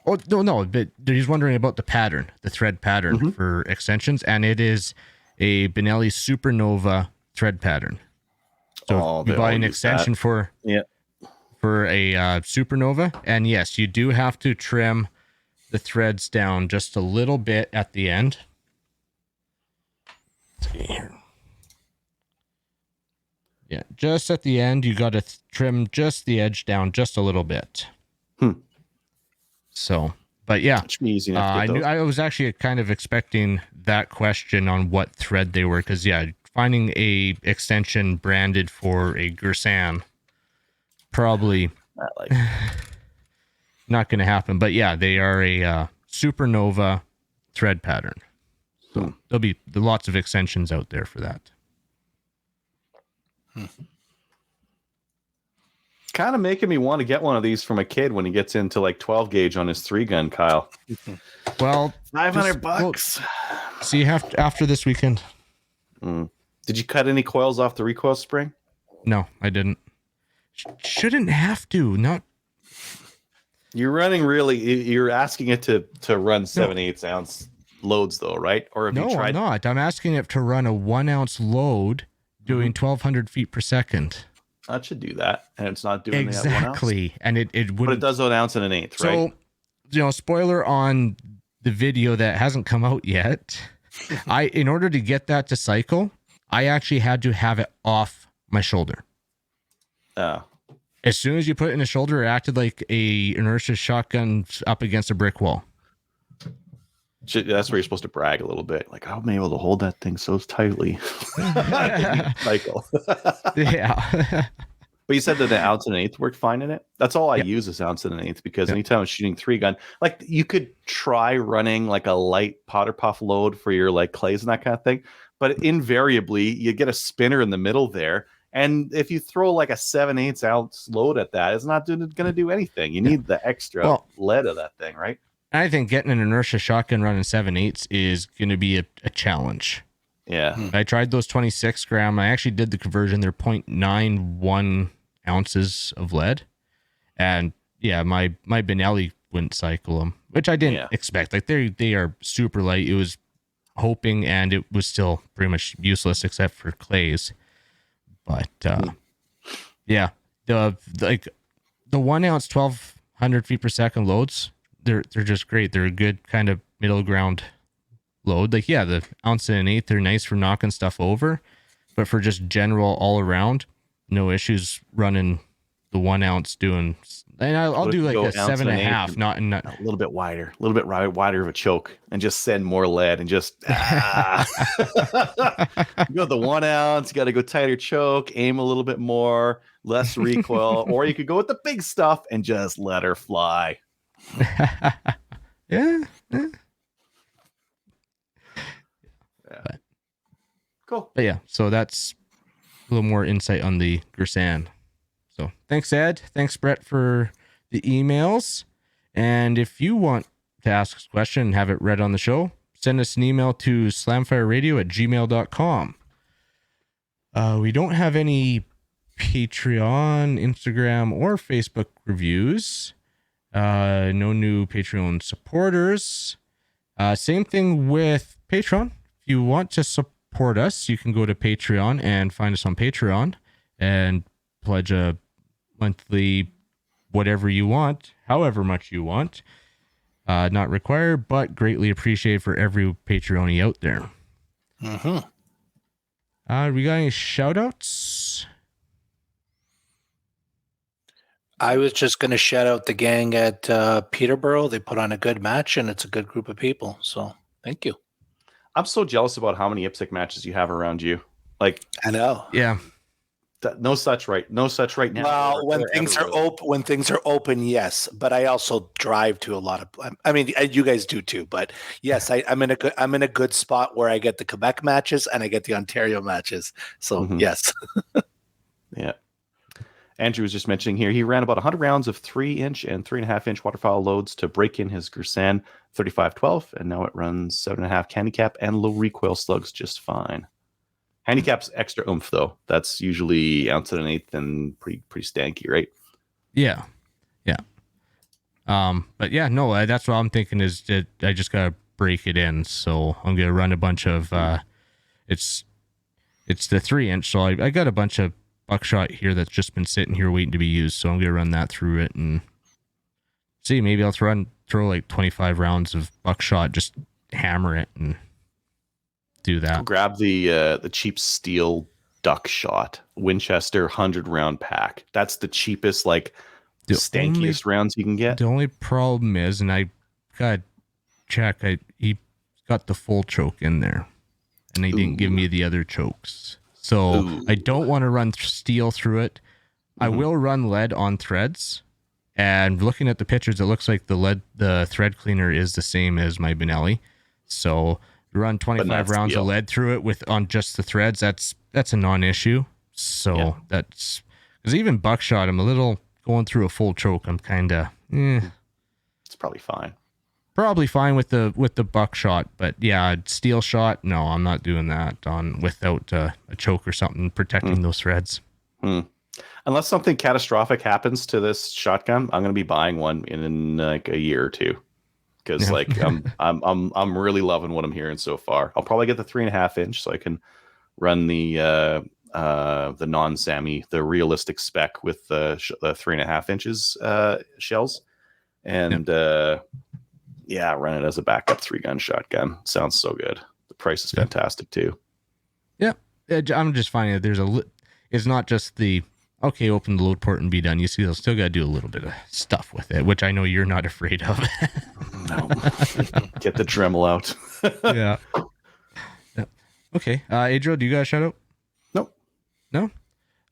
Oh, no, but he's wondering about the pattern, the thread pattern for extensions, and it is a Benelli Supernova thread pattern. So you buy an extension for a Supernova, and yes, you do have to trim the threads down just a little bit at the end. Let's see here. Yeah, just at the end, you got to trim just the edge down just a little bit. So, but yeah, I was actually kind of expecting that question on what thread they were, because finding a extension branded for a Gersan probably not going to happen. But yeah, they are a Supernova thread pattern, so there'll be lots of extensions out there for that. Kind of making me want to get one of these from a kid when he gets into like 12 gauge on his 3-gun, Kyle. Well, $500. See you after this weekend. Did you cut any coils off the recoil spring? No, I didn't. Shouldn't have to. Not. You're asking it to run 7/8 ounce loads though, right? Or have you tried? I'm not. I'm asking it to run a 1 ounce load doing 1,200 feet per second. That should do that, and it's not doing exactly. That 1 ounce. And it would. But it does 1 ounce and an eighth, right? So, spoiler on the video that hasn't come out yet. In order to get that to cycle, I actually had to have it off my shoulder. As soon as you put it in the shoulder, it acted like a inertia shotgun up against a brick wall. That's where you're supposed to brag a little bit. Like, I'm able to hold that thing so tightly. Cycle. Yeah. But you said that the ounce and an eighth worked fine in it. That's all I use is ounce and an eighth, because anytime I'm shooting 3-gun, like you could try running like a light powder puff load for your like clays and that kind of thing. But invariably you get a spinner in the middle there. And if you throw like a 7/8 ounce load at that, it's not going to do anything. You need the extra lead of that thing, right? I think getting an inertia shotgun running 7/8 is going to be a challenge. Yeah. I tried those 26 gram. I actually did the conversion. They're 0.91 ounces of lead. And yeah, my Benelli wouldn't cycle them, which I didn't expect. Like they are super light. It was hoping, and it was still pretty much useless except for clays. But yeah, the the 1 ounce 1200 feet per second loads, they're just great. They're a good kind of middle ground load. Like, yeah, the ounce and an eighth, they're nice for knocking stuff over, but for just general all around, no issues running the 1 ounce doing. And I'll do like a 7.5, not in a little bit wider of a choke, and just send more lead and just you go the 1 ounce, you got to go tighter choke, aim a little bit more, less recoil, or you could go with the big stuff and just let her fly. Yeah. But, cool. But yeah, so that's a little more insight on the Gersan. So thanks, Ed. Thanks, Brett, for the emails. And if you want to ask a question and have it read on the show, send us an email to slamfireradio@gmail.com. We don't have any Patreon, Instagram, or Facebook reviews. No new Patreon supporters. Same thing with Patreon. If you want to support us, you can go to Patreon and find us on Patreon and pledge a monthly whatever you want, however much you want. Not required, but greatly appreciated for every Patreon out there. Mm-hmm. We got any shout outs? I was just going to shout out the gang at Peterborough. They put on a good match, and it's a good group of people. So thank you. I'm so jealous about how many IPSC matches you have around you. Like, I know. Yeah. No such right now. Well, when things are open, yes. But I also drive to a lot of. I mean, you guys do too. But yes, I'm in a good spot where I get the Quebec matches and I get the Ontario matches. So yes. Yeah. Andrew was just mentioning here, he ran about 100 rounds of 3-inch and 3.5-inch waterfowl loads to break in his Gersan 3512, and now it runs 7.5 handicap and low recoil slugs just fine. Handicap's extra oomph though. That's usually ounce and an eighth and pretty stanky, right? Yeah. But yeah, no, that's what I'm thinking is that I just gotta break it in. So I'm gonna run a bunch of it's the 3-inch. So I got a bunch of buckshot here that's just been sitting here waiting to be used. So I'm gonna run that through it and see. Maybe I'll throw like 25 rounds of buckshot, just hammer it and do that. Grab the cheap steel duck shot Winchester 100-round pack. That's the cheapest, like the stankiest rounds you can get. The only problem is, and I got check, he got the full choke in there, and he didn't give me the other chokes. So I don't want to run steel through it. I will run lead on threads. And looking at the pictures, it looks like the thread cleaner is the same as my Benelli. So run 25 rounds of lead through it on just the threads. That's a non-issue. So that's because even buckshot, I'm a little going through a full choke. I'm kind of it's probably fine. Probably fine with the buckshot, but yeah, steel shot. No, I'm not doing that without a choke or something protecting those threads. Unless something catastrophic happens to this shotgun, I'm going to be buying one in like a year or two. Because like I'm really loving what I'm hearing so far. I'll probably get the 3.5-inch so I can run the non-SAMI, the realistic spec with the 3.5 inches shells, and run it as a backup 3-gun shotgun. Sounds so good. The price is fantastic too. Yeah, I'm just finding that it's not just the open the load port and be done. You see, they'll still got to do a little bit of stuff with it, which I know you're not afraid of. No. Get the Dremel out. Yeah. Okay. Adriel, do you got a shout out? Nope. No?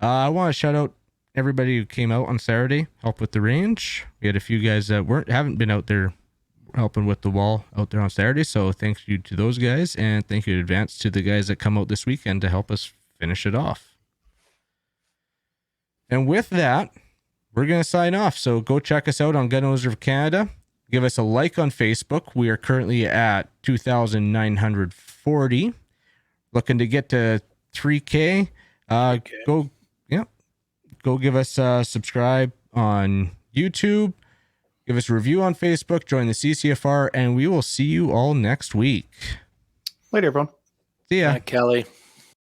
I want to shout out everybody who came out on Saturday, help with the range. We had a few guys that haven't been out there helping with the wall out there on Saturday. So thank you to those guys, and thank you in advance to the guys that come out this weekend to help us finish it off. And with that, we're going to sign off. So go check us out on Gun Owners of Canada. Give us a like on Facebook. We are currently at 2,940. Looking to get to 3K. Go give us a subscribe on YouTube. Give us a review on Facebook. Join the CCFR, and we will see you all next week. Later, everyone. See ya. Kelly.